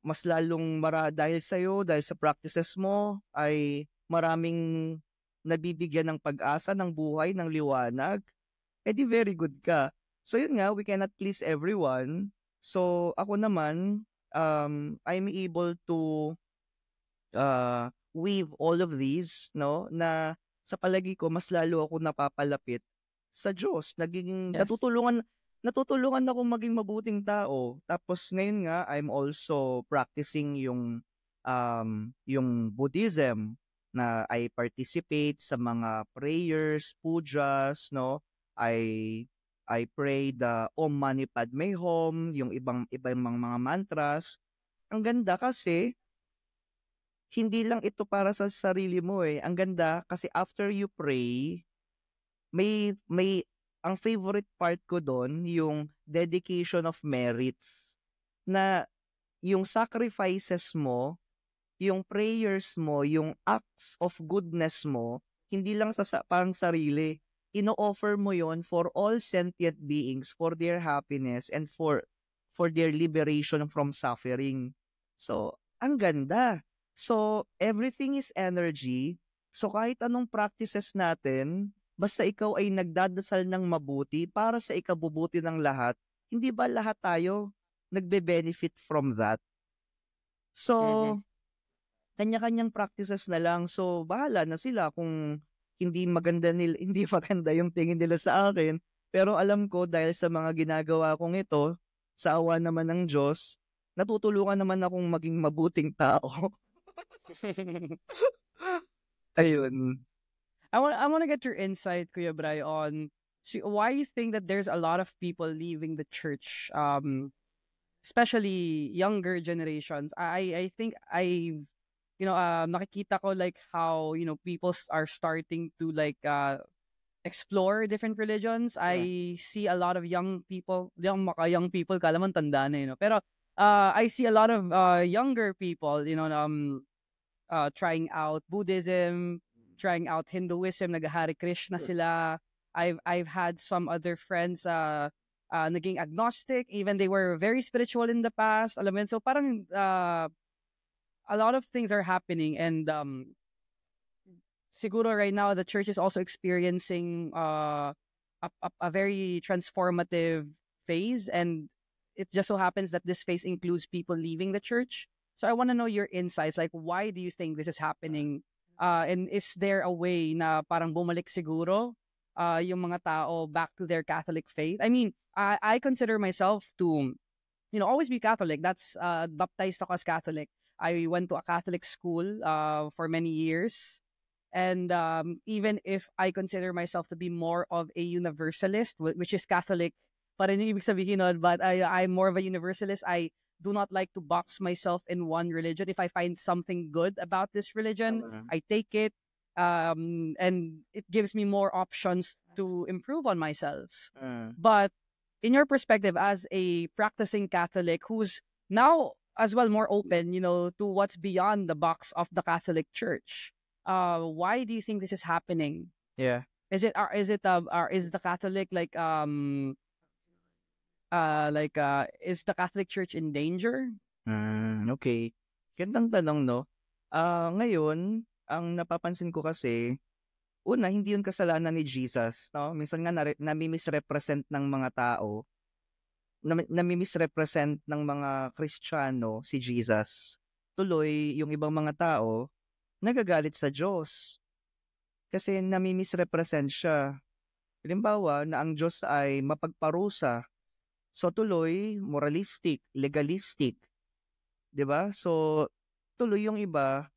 mas lalong dahil sa'yo, dahil sa practices mo, ay maraming nabibigyan ng pag-asa, ng buhay, ng liwanag, di very good ka. So yun nga, we cannot please everyone. So, ako naman, I'm able to weave all of these, no, na sa palagi ko mas lalo ako napapalapit sa Diyos. Natutulungan akong maging mabuting tao. Tapos ngayon nga, I'm also practicing yung Buddhism, na I participate sa mga prayers, pujas, no? I pray the Om Mani Padme Hum, yung ibang mga mantras. Ang ganda kasi hindi lang ito para sa sarili mo eh. Ang ganda kasi after you pray, may ang favorite part ko doon yung dedication of merits, na yung sacrifices mo, yung prayers mo, yung acts of goodness mo, hindi lang sa pang sarili. Ino-offer mo yon for all sentient beings, for their happiness and for their liberation from suffering. So, ang ganda. So, everything is energy. So, kahit anong practices natin, basta ikaw ay nagdadasal ng mabuti para sa ikabubuti ng lahat, hindi ba lahat tayo nagbe-benefit from that? So, kanya-kanyang practices na lang. So, bahala na sila kung hindi maganda yung tingin nila sa akin. Pero alam ko dahil sa mga ginagawa kong ito, sa awa naman ng Diyos, natutulungan naman akong maging mabuting tao. Ayun. I want to get your insight, Kuya Bray, on why you think that there's a lot of people leaving the church, especially younger generations. I think nakikita ko like how, people are starting to like explore different religions. Yeah. I see a lot of young people, kala mo tanda na, pero I see a lot of younger people, trying out Buddhism, trying out Hinduism, nag-Hare Krishna sila. I've had some other friends naging agnostic, even they were very spiritual in the past. Alam mo yun? So parang a lot of things are happening, and siguro right now the church is also experiencing a very transformative phase, and it just so happens that this phase includes people leaving the church. So I want to know your insights, like why do you think this is happening? And is there a way na parang bumalik siguro yung mga tao back to their Catholic faith? I mean, I consider myself to, always be Catholic. That's baptized ako as Catholic. I went to a Catholic school for many years. And even if I consider myself to be more of a universalist, which is Catholic, parang yung ibig sabihin nun, but I'm more of a universalist. I do not like to box myself in one religion. If I find something good about this religion, I take it. And it gives me more options to improve on myself. But in your perspective as a practicing Catholic who's now as well more open, to what's beyond the box of the Catholic Church, why do you think this is happening? Yeah. Is the Catholic is the Catholic Church in danger? Okay. Gandang tanong, no? Ngayon, ang napapansin ko kasi, una, hindi yun kasalanan ni Jesus, no? Minsan nga nami-misrepresent ng mga tao, nami-misrepresent ng mga Kristiyano si Jesus. Tuloy, yung ibang mga tao, nagagalit sa Diyos. Kasi nami-misrepresent siya. Halimbawa, na ang Diyos ay mapagparusa. So tuloy, moralistic, legalistic. 'Di ba? So tuloy yung iba,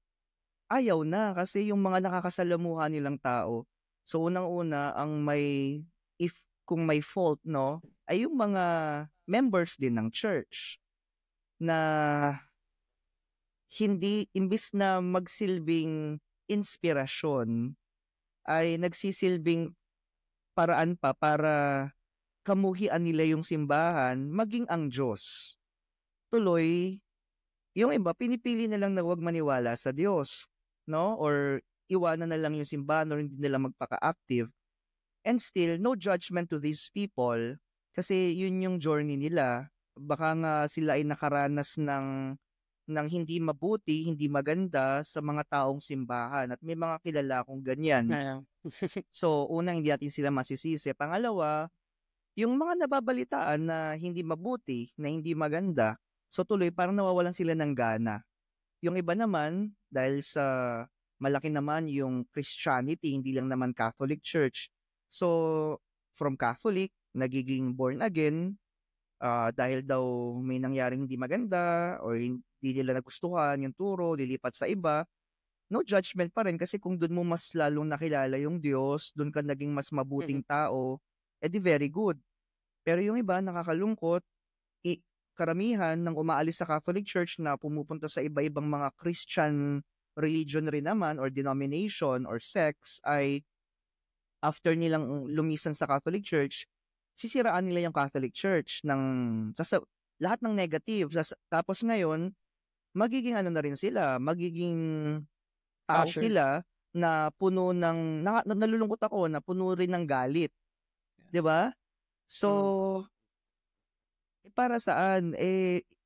ayaw na kasi yung mga nakakasalamuha nilang tao. So unang-una, kung may fault, no, ay yung mga members din ng church na imbis na magsilbing inspirasyon, ay nagsisilbing paraan pa para kamuhian nila yung simbahan, maging ang Diyos. Tuloy, yung iba, pinipili na lang na huwag maniwala sa Diyos, no? Or iwanan na lang yung simbahan or hindi nila magpaka-active. And still, no judgment to these people kasi yun yung journey nila. Baka nga sila ay nakaranas ng hindi mabuti, hindi maganda sa mga taong simbahan. At may mga kilala akong ganyan. So, una, hindi natin sila masisisi. Pangalawa, yung mga nababalitaan na hindi mabuti, na hindi maganda, so tuloy parang nawawalan sila ng gana. yung iba naman, dahil sa malaki naman yung Christianity, hindi lang naman Catholic Church. So, from Catholic, nagiging born again, dahil daw may nangyaring hindi maganda or hindi nila nagustuhan yung turo, lilipat sa iba. No judgment pa rin kasi kung doon mo mas lalong nakilala yung Diyos, doon ka naging mas mabuting tao, edi very good. Pero yung iba, nakakalungkot, karamihan ng umaalis sa Catholic Church na pumupunta sa iba-ibang mga Christian religion rin naman or denomination or sects ay after nilang lumisan sa Catholic Church, sisiraan nila yung Catholic Church ng lahat ng negative. Tapos ngayon, magiging ano na rin sila, magiging tao sila na puno ng, nalulungkot ako na puno rin ng galit. Yes. 'Di ba? So, para saan?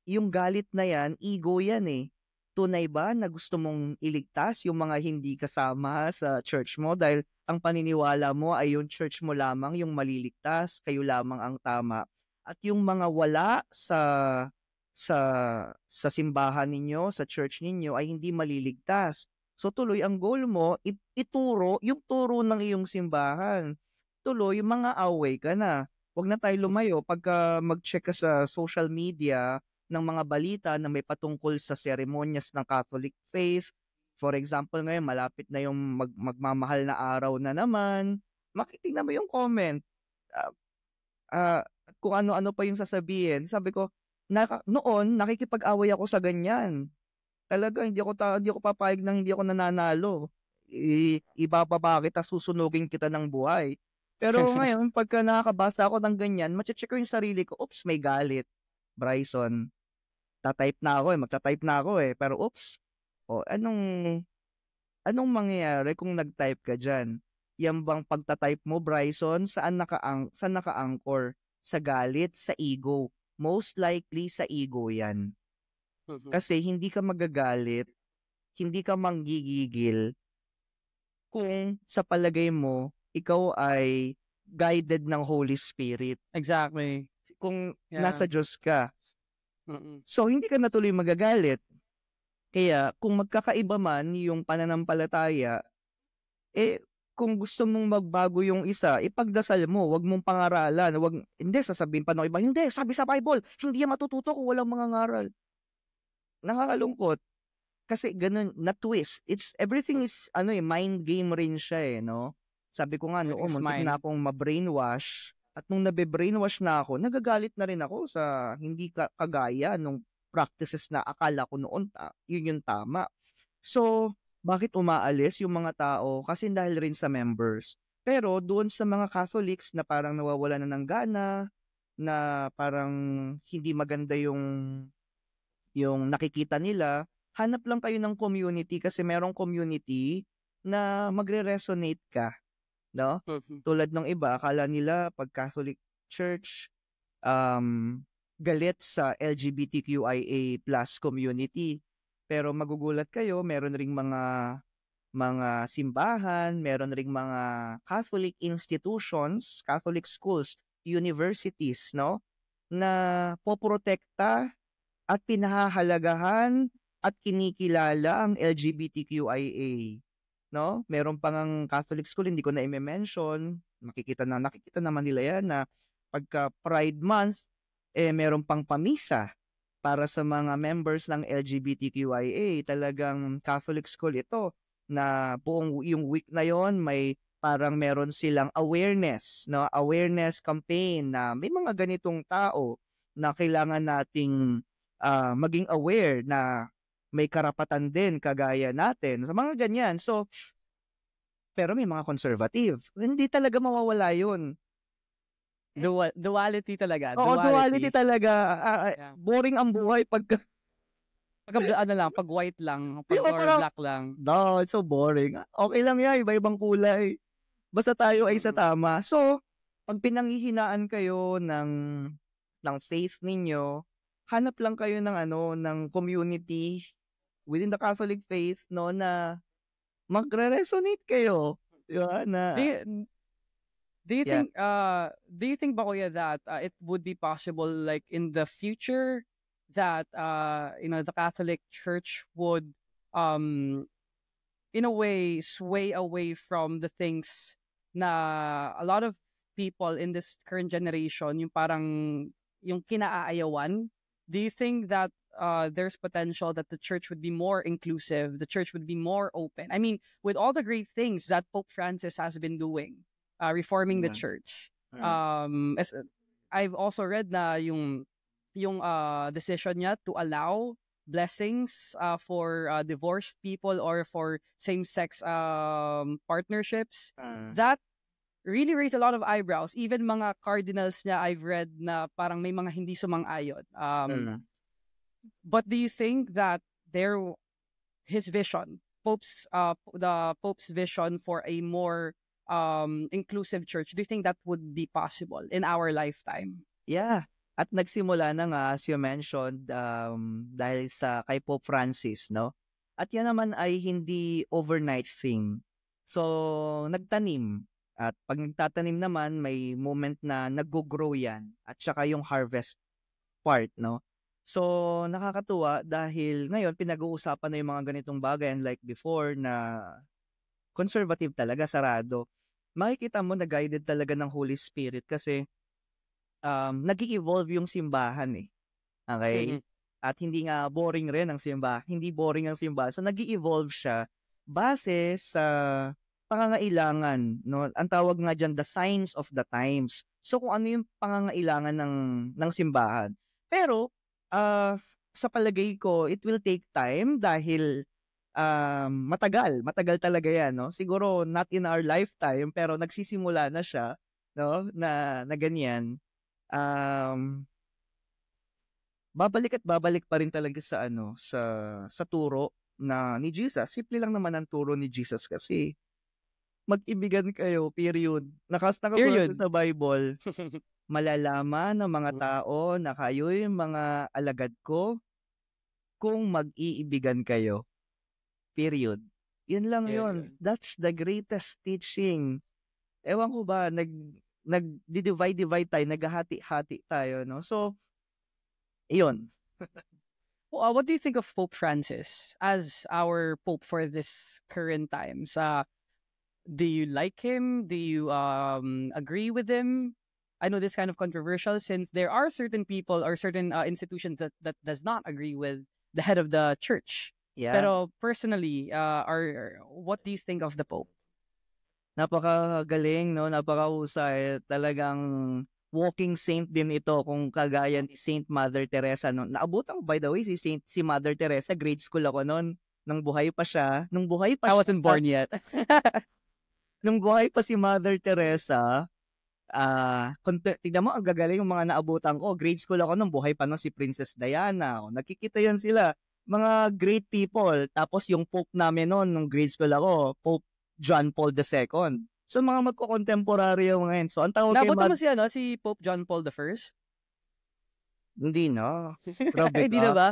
Yung galit na yan, ego yan eh. Tunay ba na gusto mong iligtas yung mga hindi kasama sa church mo dahil ang paniniwala mo ay yung church mo lamang yung maliligtas, kayo lamang ang tama. At yung mga wala sa simbahan ninyo, sa church ninyo ay hindi maliligtas. So tuloy ang goal mo, ituro yung turo ng iyong simbahan. Tuloy, mga away ka na. Huwag na tayo lumayo. Pagka mag-check ka sa social media ng mga balita na may patungkol sa seremonyas ng Catholic faith, for example ngayon, malapit na yung magmamahal na araw na naman, makitingnan mo yung comment. Kung ano-ano pa yung sasabihin. Sabi ko, noon, nakikipag-away ako sa ganyan. Talaga, hindi ako papayag nang hindi ako nananalo. Ibababa kita, susunugin kita ng buhay. Pero ngayon, pagka nakakabasa ako ng ganyan, mache-check ko yung sarili ko, oops, may galit. Bryson, magta-type na ako eh. Pero oops, anong mangyayari kung nag-type ka dyan? Yan bang pagta-type mo, Bryson, saan naka-anchor? Sa galit, sa ego. Most likely sa ego yan. Kasi hindi ka magagalit, hindi ka manggigigil kung sa palagay mo, ikaw ay guided ng Holy Spirit. Exactly. Kung nasa Diyos ka. So, hindi ka natuloy magagalit. Kaya, kung magkakaiba man yung pananampalataya, kung gusto mong magbago yung isa, ipagdasal mo, wag mong pangaralan, hindi, sasabihin pa ng iba, hindi, sabi sa Bible, hindi yan matututo kung walang mga ngaral. Nakakalungkot. Kasi ganun, na-twist. Everything is, mind game rin siya no? Sabi ko nga, muntik na akong ma-brainwash. At nung nabe-brainwash na ako, nagagalit na rin ako sa hindi kagaya nung practices na akala ko noon, yun yung tama. So, bakit umaalis yung mga tao? Kasi dahil rin sa members. Pero doon sa mga Catholics na parang nawawala na ng gana, na parang hindi maganda yung nakikita nila, hanap lang kayo ng community kasi merong community na magre-resonate ka, no? Tulad ng iba, akala nila pag Catholic Church, galit sa LGBTQIA+ community. Pero magugulat kayo, meron ring mga simbahan, meron ring mga Catholic institutions, Catholic schools, universities, no? Na poprotekta at pinahahalagahan at kinikilala ang LGBTQIA, no? Meron pang ang Catholic school, hindi ko na i-mention, nakikita naman nila yan na pagka Pride Month, meron pang pamisa para sa mga members ng LGBTQIA. Talagang Catholic school ito na buong yung week na yon may parang meron silang awareness, no? Awareness campaign na may mga ganitong tao na kailangan nating maging aware na may karapatan din kagaya natin. Sa mga ganyan. So, pero may mga conservative. Hindi talaga mawawala yun. Duality talaga. Oo, duality talaga. Boring ang buhay pag white lang, pag or black lang. No, it's so boring. Okay lang yan, iba-ibang kulay. Basta tayo ay sa tama. So, pag pinanghihinaan kayo ng faith ninyo, hanap lang kayo ng community within the Catholic faith, no, na magre-resonate kayo. Diba? Na Do you think ba kuya that it would be possible like in the future that the Catholic Church would in a way sway away from the things na a lot of people in this current generation yung parang yung kinaayawan? Do you think that there's potential that the church would be more inclusive, the church would be more open? I mean, with all the great things that Pope Francis has been doing, reforming the church. As I've also read na yung decision niya to allow blessings for divorced people or for same-sex partnerships, that really raised a lot of eyebrows. Even mga cardinals niya, I've read na parang may mga hindi sumang-ayon. But do you think that his vision, the Pope's vision for a more inclusive church, do you think that would be possible in our lifetime? Yeah. At nagsimula na nga, as you mentioned, dahil kay Pope Francis, no? At yan naman ay hindi overnight thing. So, nagtanim. At pag nagtatanim naman, may moment na nag-grow yan. At saka yung harvest part, no? So, nakakatuwa dahil ngayon, pinag-uusapan na yung mga ganitong bagay. And like before, na conservative talaga, sarado. Makikita mo na guided talaga ng Holy Spirit kasi nag-i-evolve yung simbahan eh. Okay? At hindi nga boring rin ang simbahan. Hindi boring ang simbahan. So, nag-i-evolve siya base sa pangangailangan. No? Ang tawag nga dyan, the signs of the times. So, kung ano yung pangangailangan ng simbahan. Pero, sa palagay ko, it will take time dahil matagal talaga yan. No? Siguro, not in our lifetime, pero nagsisimula na siya, no? na ganyan. Babalik pa rin talaga sa turo na ni Jesus. Simple lang naman ang turo ni Jesus kasi mag-ibigan kayo, period. Nakasulat sa Bible. Malalaman ng mga tao na kayo'y mga alagad ko kung mag-iibigan kayo. Period. Yun lang yun. That's the greatest teaching. Ewan ko ba, nag-divide tayo, naghahati-hati tayo, no? So, iyon. What do you think of Pope Francis as our Pope for this current times? Do you like him? Do you agree with him? I know this kind of controversial since there are certain people or certain institutions that does not agree with the head of the church. Yeah. Pero personally, what do you think of the Pope? Napakagaling, no? Napakahusay. Talagang walking saint din ito kung kagaya ni Saint Mother Teresa. No? Naabutan ko, by the way, si Mother Teresa, grade school ako noon. Nung buhay pa siya. I wasn't born yet. Nung buhay pa si Mother Teresa, tignan mo, ang gagaling yung mga naabutan ko. Grade school ako nung buhay pa no si Princess Diana. Nakikita yan sila. Mga great people. Tapos yung Pope namin noon, nung grade school ako, Pope John Paul II. So, mga magko-contemporary yung mga yun. So, ang tawag Nabutan mo si Pope John Paul I? Hindi na. Grabe Hindi na ba?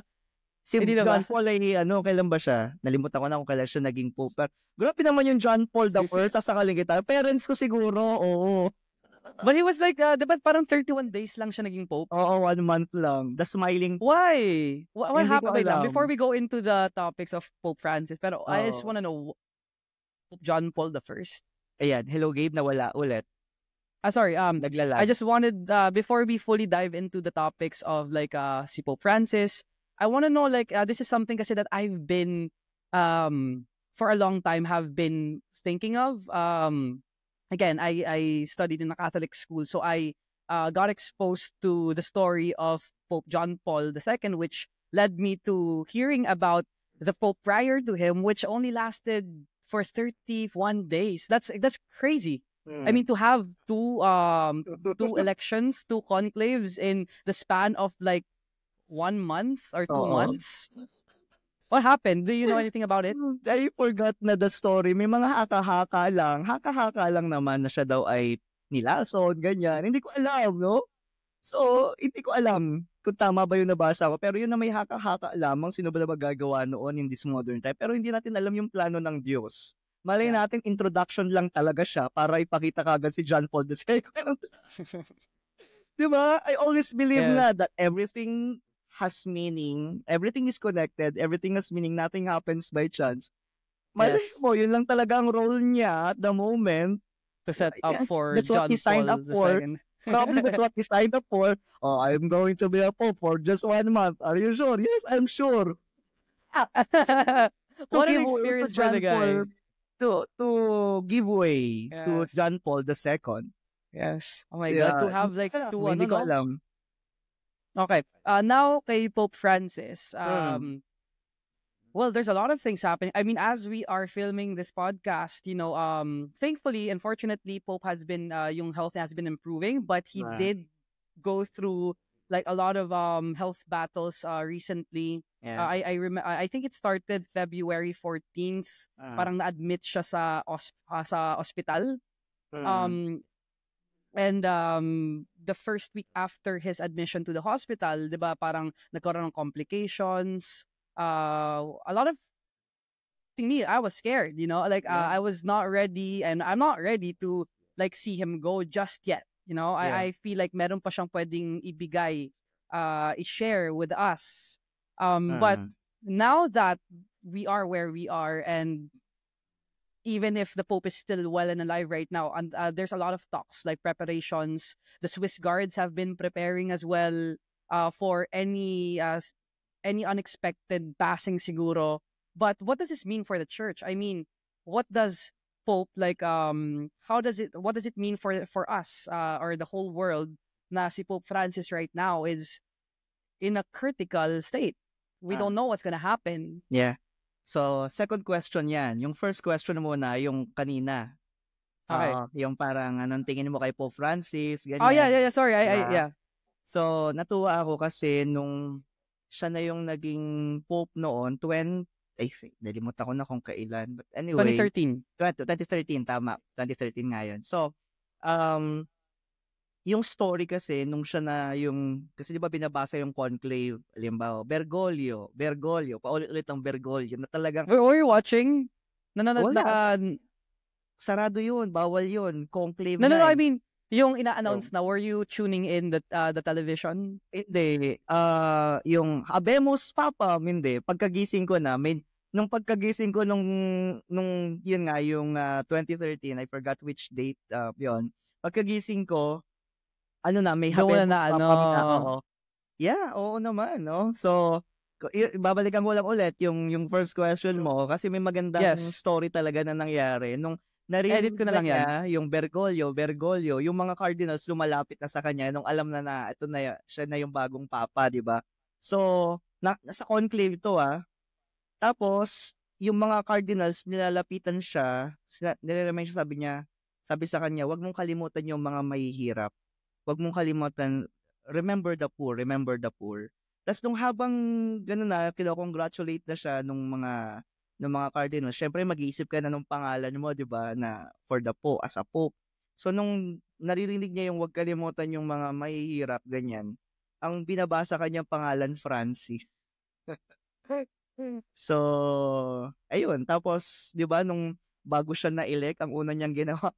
Si John Paul ay, kailan ba siya? Nalimutan ko na kung kailan siya naging Pope. Pero, grabe naman yung John Paul I, sasakaling kita. Parents ko siguro, oo. But he was like, diba parang 31 days lang siya naging Pope? Oo, 1 month lang. The smiling. Why? What happened? Before we go into the topics of Pope Francis, pero I just wanna know, Pope John Paul I? Ayan, hello Gabe, nawala ulit. Sorry, naglalag. I just wanted, before we fully dive into the topics of like si Pope Francis, I want to know like, this is something kasi that I've been, for a long time have been thinking of. Again, I studied in a Catholic school, so I got exposed to the story of Pope John Paul II, which led me to hearing about the Pope prior to him, which only lasted for 31 days. That's crazy. I mean, to have two elections, 2 conclaves in the span of like 1 month or 2 months. What happened? Do you know anything about it? I forgot na the story. May mga haka-haka lang. Haka-haka lang naman na siya daw ay nilason, ganyan. Hindi ko alam, no? So, hindi ko alam kung tama ba yung nabasa ko. Pero yun na may haka-haka lamang, sino ba na magagawa noon in this modern time. Pero hindi natin alam yung plano ng Diyos. Malay natin, introduction lang talaga siya para ipakita kagad si John Paul II. Diba? I always believe na that everything has meaning. Everything is connected. Everything has meaning. Nothing happens by chance. Malay mo, yun lang talaga ang role niya at the moment. To set up for that's what John he signed Paul up for. II. Probably that's what he signed up for. Oh, I'm going to be a pope for just 1 month. Are you sure? Yes, I'm sure. What an experience for the guy. To give way to Yes. John Paul II. Yes. Oh my God, to have like two Hindi ko alam. Okay. Now kay Pope Francis. Well, there's a lot of things happening. I mean, as we are filming this podcast, thankfully, unfortunately, Pope has been, yung health has been improving, but he did go through like a lot of health battles recently. Yeah. I think it started February 14th. Parang na-admit siya sa hospital. And the first week after his admission to the hospital, 'di ba, parang nagkaroon ng complications. A lot of me, I was scared, I was not ready, and I'm not ready to like see him go just yet. I feel like meron pa siyang pwedeng ibigay, i-share with us. But now that we are where we are, and even if the Pope is still well and alive right now, and there's a lot of talks, like preparations. The Swiss guards have been preparing as well for any unexpected passing siguro. But what does this mean for the church? I mean, what does Pope what does it mean for us or the whole world na si Pope Francis right now is in a critical state? We don't know what's gonna happen. Yeah. So, second question yan. Yung first question muna, yung kanina. Okay. Yung parang, anong tingin mo kay Pope Francis, ganyan. Oh, yeah. Sorry, yeah. So, natuwa ako kasi nung siya na yung naging Pope noon, nalimutan ko na kung kailan. But anyway. 2013, tama. 2013 nga yun. So, yung story kasi, nung siya na yung, kasi di ba binabasa yung conclave, halimbawa, Bergoglio, paulit-ulit ang Bergoglio, na talagang... Were you watching? Sarado yun, bawal yun, conclave No, I mean, yung ina-announce na, were you tuning in the television? Hindi. Yung Habemus Papam, hindi. Pagkagising ko na, nung pagkagising ko nung yun nga, yung 2013, I forgot which date yun. Pagkagising ko, may Habemus Papam na ako. Yeah, oo naman, no? So, babalikan ko lang ulit yung first question mo kasi may magandang story talaga na nangyari. Nung narinig ko na lang yung Bergoglio, yung mga cardinals lumalapit na sa kanya nung alam na ito na siya na yung bagong papa, di ba? So, nasa conclave to Tapos, yung mga cardinals nilalapitan siya, nire-remind siya, sabi sa kanya, wag mong kalimutan yung mga mahihirap. Wag mong kalimutan, remember the poor. Tapos nung habang gano'n na, kino-congratulate na siya ng mga cardinals, syempre mag-iisip ka na ng pangalan mo, di ba, na for the Pope, as a Pope. So nung naririnig niya yung wag kalimutan yung mga mahihirap, ganyan, ang binabasa kanyang pangalan, Francis. So, ayun. Tapos, di ba, nung bago siya na-elect, ang una niyang ginawa,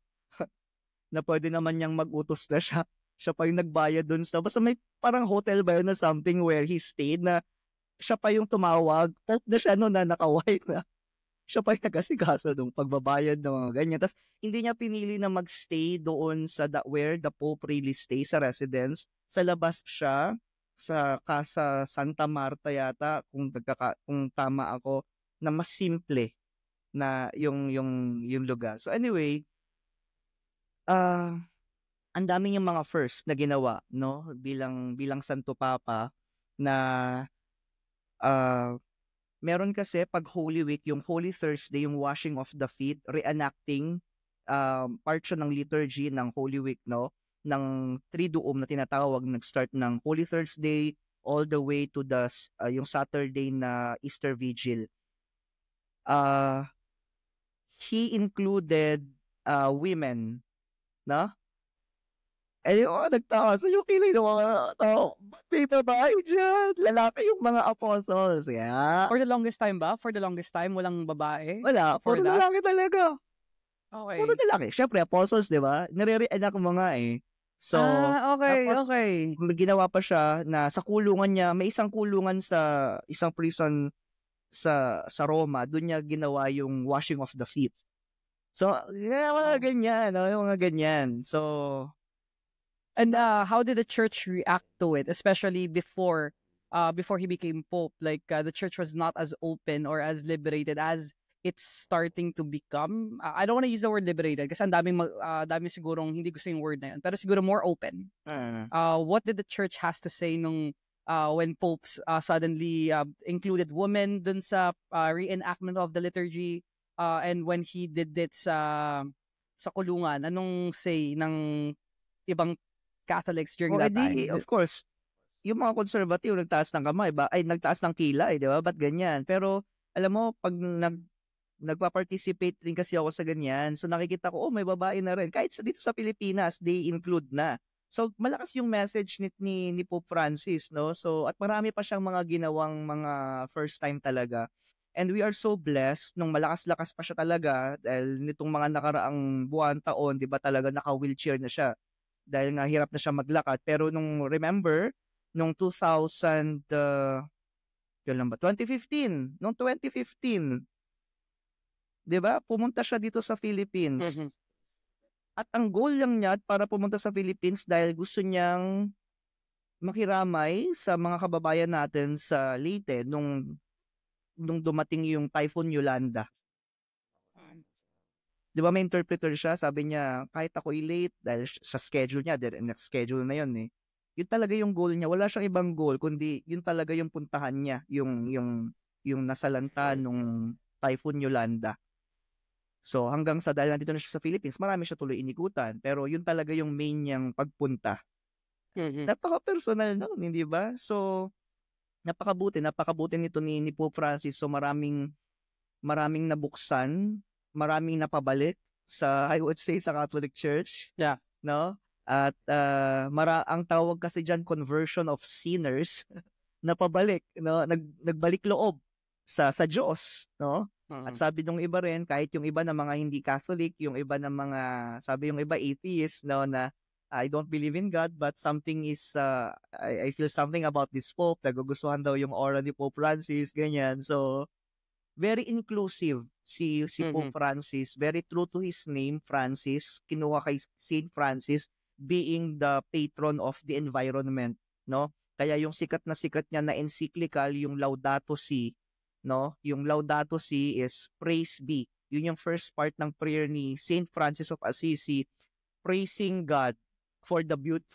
na pwede naman niyang mag-utos na siya. Siya pa yung nagbayad dun sa, basta may parang hotel ba yun na something where he stayed na siya pa yung tumawag. Pope na siya na naka-white na. Siya pa yung nag-asikaso nung pagbabayad ng mga ganyan. Tapos, hindi niya pinili na magstay doon sa where the Pope really stays, sa residence. Sa labas siya, sa Casa Santa Marta yata, kung tama ako, na mas simple na yung lugar. So anyway, ang daming yung mga first na ginawa, no, bilang Santo Papa, na meron kasi pag Holy Week, yung Holy Thursday, yung washing of the feet, reenacting part siya ng liturgy ng Holy Week, no, ng Triduum na tinatawag, nag-start ng Holy Thursday all the way to the yung Saturday na Easter Vigil. He included women, no? Nagtawa. So yung kilay ng mga tao, ba't may babae dyan? Lalaki yung mga apostles. Yeah. For the longest time ba? For the longest time, walang babae? Wala. Puro lalaki talaga. Okay. Puro lalaki. Siyempre, apostles, di ba? Nare-reenact mo nga . So, okay, tapos, okay. may ginawa pa siya na sa kulungan niya, may isang kulungan sa isang prison sa Roma, doon niya ginawa yung washing of the feet. So, mga ganyan, no? Yung mga ganyan. So, And how did the church react to it, especially before he became pope? Like the church was not as open or as liberated as it's starting to become. I don't want to use the word liberated kasi ang daming sigurong hindi gusto yung word na yun. Pero siguro more open. What did the church has to say nung when popes suddenly included women dun sa reenactment of the liturgy, and when he did it sa kulungan? Anong say ng ibang Catholics during that time? Of course, yung mga conservative nagtaas ng kamay, nagtaas ng kilay, di ba? Ba't ganyan? Pero, alam mo, pag nagpa-participate rin kasi ako sa ganyan, so nakikita ko, may babae na rin. Kahit dito sa Pilipinas, they include na. So, malakas yung message ni Pope Francis, no? So, at marami pa siyang mga ginawang mga first time talaga. And we are so blessed nung malakas-lakas pa siya talaga dahil nitong mga nakaraang buwan, taon, di ba talaga naka-wheelchair na siya dahil nga hirap na siya maglakad. Pero nung 2015, noong 2015, 'di ba? Pumunta siya dito sa Philippines. Mhm. At ang goal lang niya para pumunta sa Philippines dahil gusto niyang makiramay sa mga kababayan natin sa Leyte nung dumating yung Typhoon Yolanda. 'Di ba may interpreter siya, sabi niya, kahit ako'y late dahil sa schedule niya, next schedule na 'yon eh. Yun talaga yung goal niya. Wala siyang ibang goal kundi yun talaga yung puntahan niya, yung nasalanta nung Typhoon Yolanda. So hanggang sa dahil nandito na siya sa Philippines, marami siya tuloy inikutan, pero yun talaga yung main niyang pagpunta. Napaka-personal nun, hindi ba? So napakabuti nito ni Pope Francis. So maraming nabuksan, maraming napabalik sa, I would say, sa Catholic Church. Yeah. No? At ang tawag kasi diyan conversion of sinners na pabalik, no? Nagbalik loob sa Diyos, no? At sabi nung iba rin, kahit yung iba na mga hindi Catholic, yung iba na mga, sabi yung iba atheist, no, na I don't believe in God, but something is, I feel something about this Pope, nagugustuhan daw yung aura ni Pope Francis, ganyan. So, very inclusive si Pope Francis, very true to his name, Francis, kinuha kay Saint Francis, being the patron of the environment, no? Kaya yung sikat niya na encyclical, yung Laudato Si, no? Yung Laudato Si is praise be. Yun yung first part ng prayer ni Saint Francis of Assisi, praising God for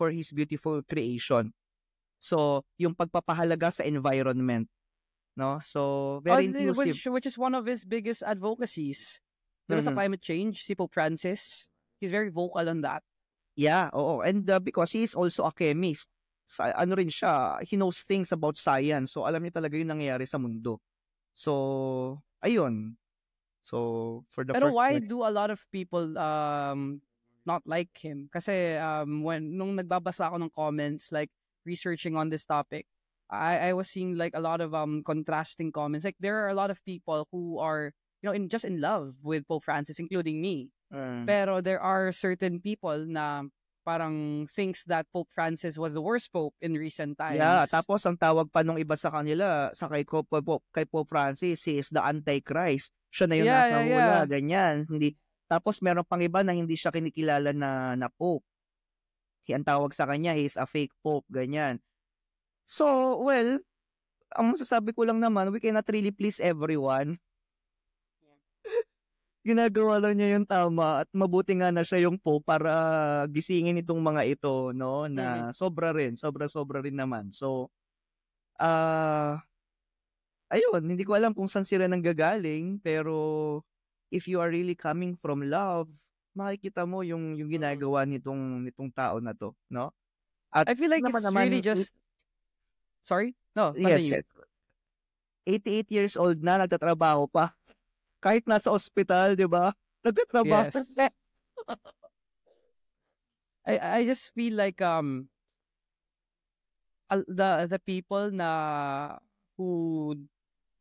his beautiful creation. So, yung pagpapahalaga sa environment, no? So, very inclusive. Which is one of his biggest advocacies. Diba sa climate change, si Pope Francis, he's very vocal on that. Yeah, oo. And because he is also a chemist, ano rin siya, he knows things about science. So, alam niya talaga yung nangyayari sa mundo. So, ayun. So, for the Pero first... why do a lot of people not like him? Kasi nung nagbabasa ako ng comments, like researching on this topic, I was seeing like a lot of contrasting comments. Like there are a lot of people who are, just in love with Pope Francis, including me. Pero there are certain people na parang thinks that Pope Francis was the worst pope in recent times. Yeah, tapos ang tawag pa nung iba sa kanila, kay Pope Francis, he is the Antichrist. Siya na yung nasa hula, ganyan. Tapos meron pang iba na hindi siya kinikilala na pope. Ang tawag sa kanya, he is a fake pope, ganyan. So, well, ang masasabi ko lang naman, we cannot really please everyone. Ginagawa lang niya yung tama at mabuti nga na siya yung pope para gisingin itong mga ito, no, na sobra rin naman. So, ayun, hindi ko alam kung saan sila nanggagaling, pero if you are really coming from love, makikita mo yung ginagawa nitong tao na to, no? At I feel like it's really just... Sorry? No, continue. Yes, 88 years old na, nagtatrabaho pa. Kahit nasa ospital, di ba? Nagtatrabaho. Yes. I just feel like the people who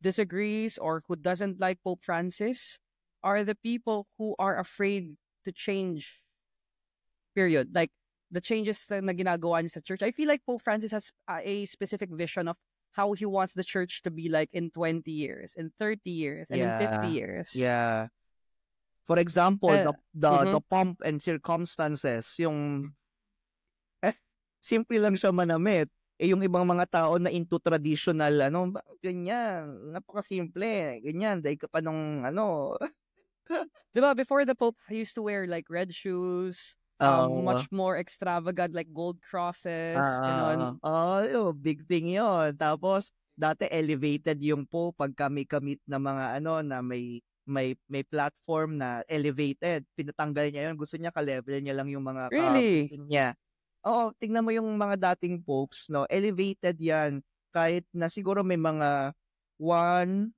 disagrees or who doesn't like Pope Francis are the people who are afraid to change. Period. Like the changes na ginagawa niya sa church. I feel like Pope Francis has a specific vision of how he wants the church to be like in 20 years, in 30 years, and in 50 years. Yeah. For example, the pomp and circumstances, yung simple lang siya manamit. Yung ibang mga tao na into traditional, ganyan, napakasimple, ganyan, dahil ka pa nung, Diba, before the Pope, he used to wear like red shoes, much more extravagant, like gold crosses, ganon. Big thing yon. Tapos, dati elevated yung Pope pagka may kamit na mga, na may platform na elevated. Pinatanggal niya yun. Gusto niya ka-level niya lang yung mga Really? niya. Oo, tingnan mo yung mga dating popes, no? Elevated yan. Kahit na siguro may mga one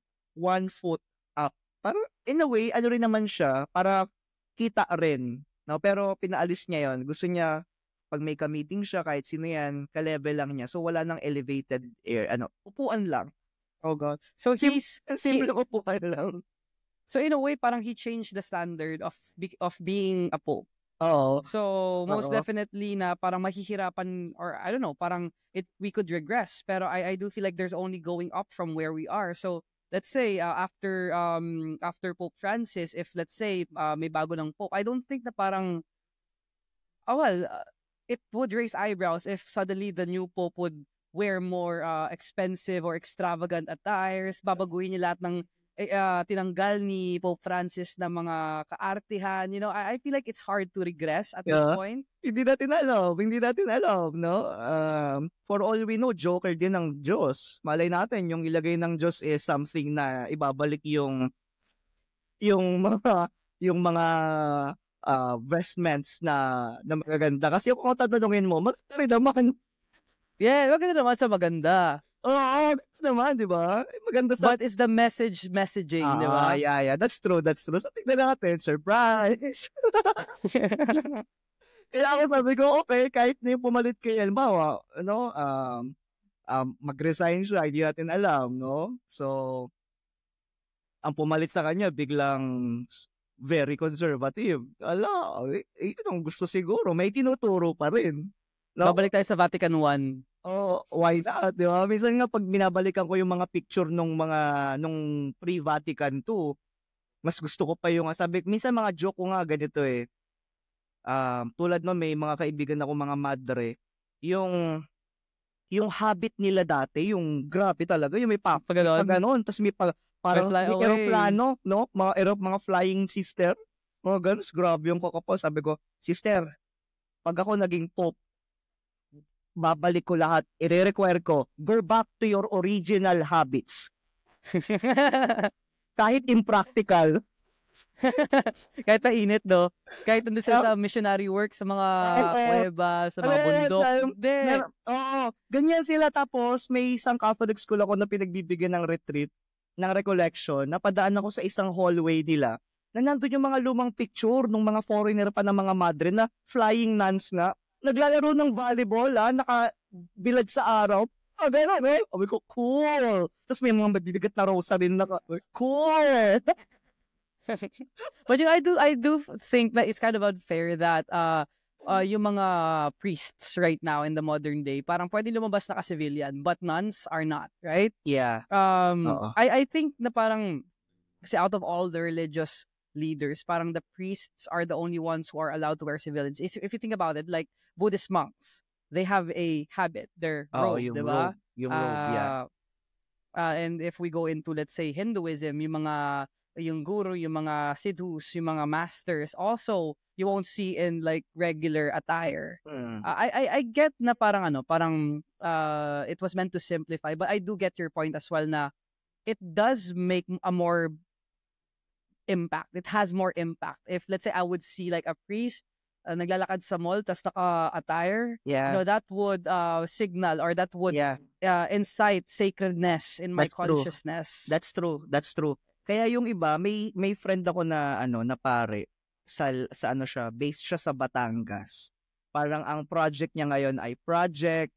foot up. Parang, in a way, rin naman siya, para kita rin. No? Pero pinaalis niya yon. Gusto niya, pag may ka-meeting siya, kahit sino yan, ka-level lang niya. So, wala nang elevated air. Upuan lang. Oh God. So, simple upuan lang. So, in a way, parang he changed the standard of being a pope. So, most definitely na parang mahihirapan, or I don't know, parang we could regress. Pero I do feel like there's only going up from where we are. So, let's say, after Pope Francis, if let's say, may bago ng pope, I don't think na parang, it would raise eyebrows if suddenly the new pope would wear more expensive or extravagant attires, babaguhin niya lahat ng tinanggal ni Pope Francis na mga kaartihan. I feel like it's hard to regress at this point. Hindi natin alam, no? For all we know, joker din ng Diyos. Malay natin, yung ilagay ng Diyos is something na ibabalik yung mga vestments na magaganda. Kasi kung tatanungin mo, maganda rin naman. Yeah, maganda naman sa maganda. Oo, naman, di ba? Maganda sa... But it's the messaging, di ba? Yeah. That's true. So, tignan natin. Surprise! Kaya ako sabi ko, okay, kahit na yung pumalit kay Elmawa, mag-resign siya, hindi natin alam, no? So, ang pumalit sa kanya, biglang very conservative. Yun ang gusto siguro. May tinuturo pa rin. No? Babalik tayo sa Vatican I. Why not? Di ba? Minsan nga pag binabalikan ko yung mga picture nung pre-Vatican II, mas gusto ko pa yung sabi, minsan mga joke ko nga ganito eh. Tulad no, may mga kaibigan ako mga madre, yung habit nila dati, yung grabe talaga, yung may paganoon, tapos may parang may aeroplano, no? Mga flying sister. Mga ganun, grabe yung kakapos. Sabi ko, sister, pag ako naging pope, babalik ko lahat, i-require ko, go back to your original habits. Kahit impractical. Kahit mainit, no? Kahit nandun sa missionary work, sa mga kuweba, sa mga bundok. Ganyan sila. Tapos, may isang Catholic school ako na pinagbibigyan ng retreat, ng recollection, napadaan ako sa isang hallway nila, na nandun yung mga lumang picture ng mga foreigner pa ng mga madre na flying nuns nga, naglalaro ng volleyball, nakabilad sa araw. Gano'n, eh. Sabi ko, cool. Tapos may mga mabibigat na rosary na cool. But I do think that it's kind of unfair that yung mga priests right now in the modern day, parang pwede lumabas na ka-civilian, but nuns are not, right? Yeah. I think na parang, kasi out of all the religious leaders, parang the priests are the only ones who are allowed to wear civilians. If you think about it, like Buddhist monks, they have a habit, their robe, diba? Yung robe, yeah. And if we go into, let's say, Hinduism, yung guru, yung mga sidhus, yung mga masters, also, you won't see in like regular attire. I get na parang it was meant to simplify, but I do get your point as well na it does make a more impact. It has more impact. If let's say I would see like a priest naglalakad sa mall tas naka-attire, that would signal or that would incite sacredness in my consciousness. That's true. Kaya yung iba, may friend ako na na pare sa siya, based siya sa Batangas. Parang ang project niya ngayon ay Project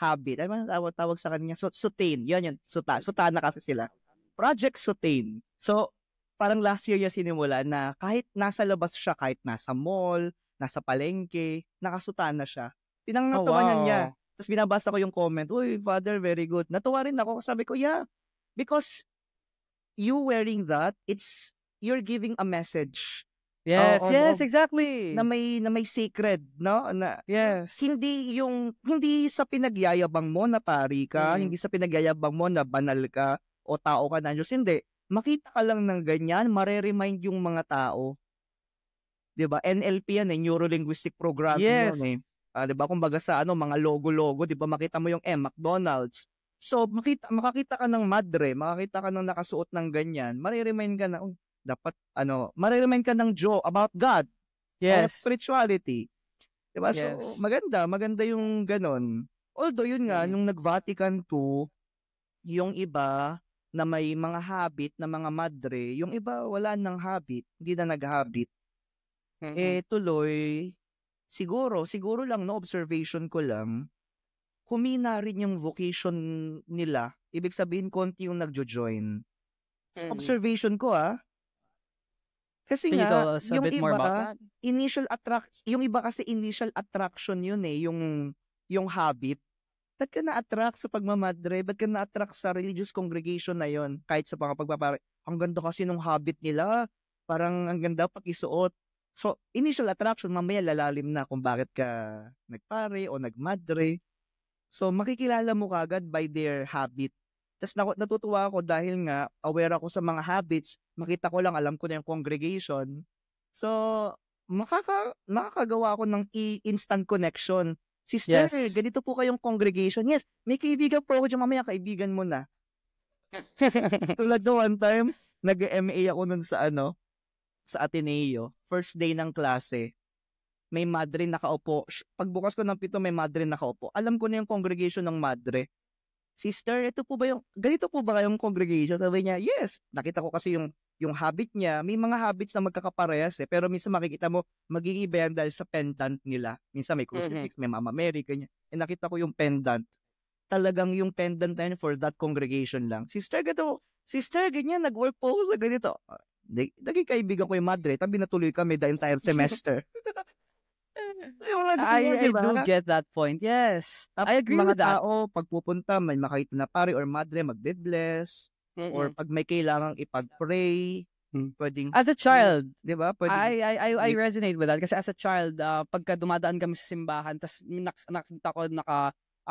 Habit. Ano tawag sa kanya? Sutain. Yan. Sutana kasi sila. Project Sutain. So, parang last year niya sinimula na kahit nasa labas siya, kahit nasa mall, nasa palengke, nakasutana siya. Pinangatawanan niya. Tapos binabasa ko yung comment, "Uy, Father, very good." Natuwa rin ako. Sabi ko, yeah, because you wearing that, you're giving a message. Yes, exactly. Na may sacred, no? Na yes. Hindi sa pinagyayabang mo na pari ka, hindi sa pinagyayabang mo na banal ka o tao ka na Diyos. Hindi. Makita ka lang ng ganyan, mare-remind yung mga tao. 'Di ba? NLP yan, Neuro-Linguistic Programming yan eh. 'Di ba? Kumbaga sa mga logo, 'di ba? Makita mo yung McDonald's. So, makakita ka ng madre, makakita ka ng nakasuot ng ganyan, mare-remind ka na, dapat, mare-remind ka ng about God, of spirituality. Diba? So, maganda yung ganon. Although, yun nga, nung nag-Vatican II, yung iba na may mga habit na mga madre, yung iba wala nang habit, hindi na nag-habit. Tuloy, siguro lang, no, observation ko lang, humina rin yung vocation nila. Ibig sabihin, konti yung nagjo-join. Observation ko, Kasi Can nga, you tell us a bit more about that? Yung iba kasi initial attraction yun yung habit. Ba't ka na-attract sa pagmamadre? Ba't ka na-attract sa religious congregation na yun? Kahit sa mga pagpapare, ang ganda kasi nung habit nila. Parang ang ganda pag-isuot. So, initial attraction, mamaya lalalim na kung bakit ka nagpare o nagmadre. So, makikilala mo kagad by their habit. Tapos natutuwa ako dahil nga aware ako sa mga habits, makita ko lang, alam ko na yung congregation. So, makakagawa ako ng instant connection. Sister, ganito po kayong congregation. Yes, may kaibigan po ako dyan, mamaya kaibigan mo na. Tulad no, one time, nag-MA ako nun sa Ateneo, first day ng klase. May madre nakaupo. Pagbukas ko ng pito, may madre nakaupo. Alam ko na yung congregation ng madre. Sister, ganito po ba kayong congregation? Sabi niya, yes. Nakita ko kasi yung habit niya. May mga habits na magkakaparehas pero minsan makikita mo, mag-iiba yan dahil sa pendant nila. Minsan may crucifix, may Mama Mary, ganyan. Nakita ko yung pendant. Talagang yung pendant na yun for that congregation lang. Sister, ganyan, nag-work po ako sa ganito. Naging kaibigan ko yung madre. Tabi natuloy kami the entire semester. I do get that point. Yes. I agree with that. Mga tao, pagpupunta, may makita na pare or madre, magbe-bless. Or pag may kailangang ipag-pray, pwedeng... As a child, diba? I resonate with that. Kasi as a child, pagka dumadaan kami sa simbahan, tas nakita ko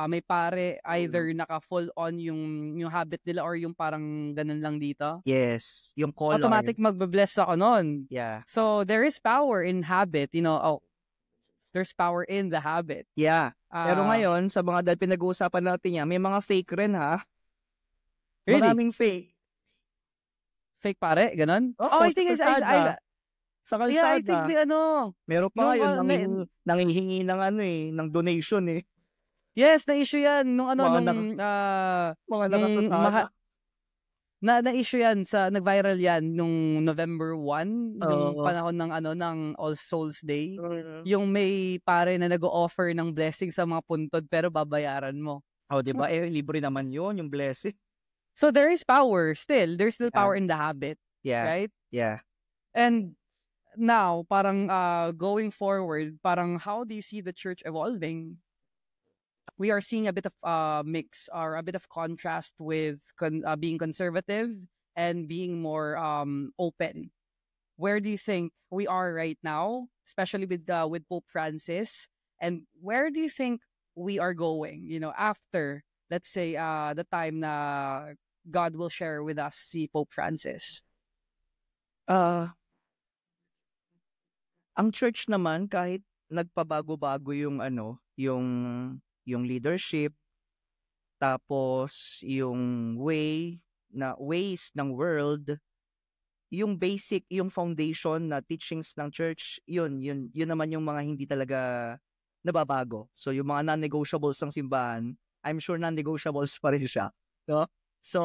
may pare, either naka-full on yung habit nila or yung parang ganun lang dito. Yes. Yung collar. Automatic magbe-bless ako nun. Yeah. So, there is power in habit, there's power in the habit. Yeah. Pero ngayon, sa mga dahil pinag-uusapan natin yan, may mga fake rin, ha? Really? Maraming fake. Fake pare? Ganon? I think sa kalsada. Yeah, I think may meron pa ngayon, nangihingi ng donation, eh. Yes, na-issue yan. Mga nakasutana. Na-issue yan nag-viral yan nung November 1, nung panahon ng All Souls Day. Yung may pare na nag-o-offer ng blessing sa mga puntod pero babayaran mo. Diba? Libre naman yun, yung blessing. So there is power still. There's still power in the habit. Yeah. Right? Yeah. And now, parang going forward, parang how do you see the church evolving? We are seeing a bit of mix or a bit of contrast with being conservative and being more open. Where do you think we are right now, especially with Pope Francis? And where do you think we are going, after, let's say, the time na God will share with us si Pope Francis? Ang church naman, kahit nagpabago-bago yung leadership, tapos yung ways ng world, yung basic, yung foundation na teachings ng church, yun naman yung mga hindi talaga nababago. So yung mga non-negotiables ng simbahan, I'm sure non-negotiables pa rin siya. No? So,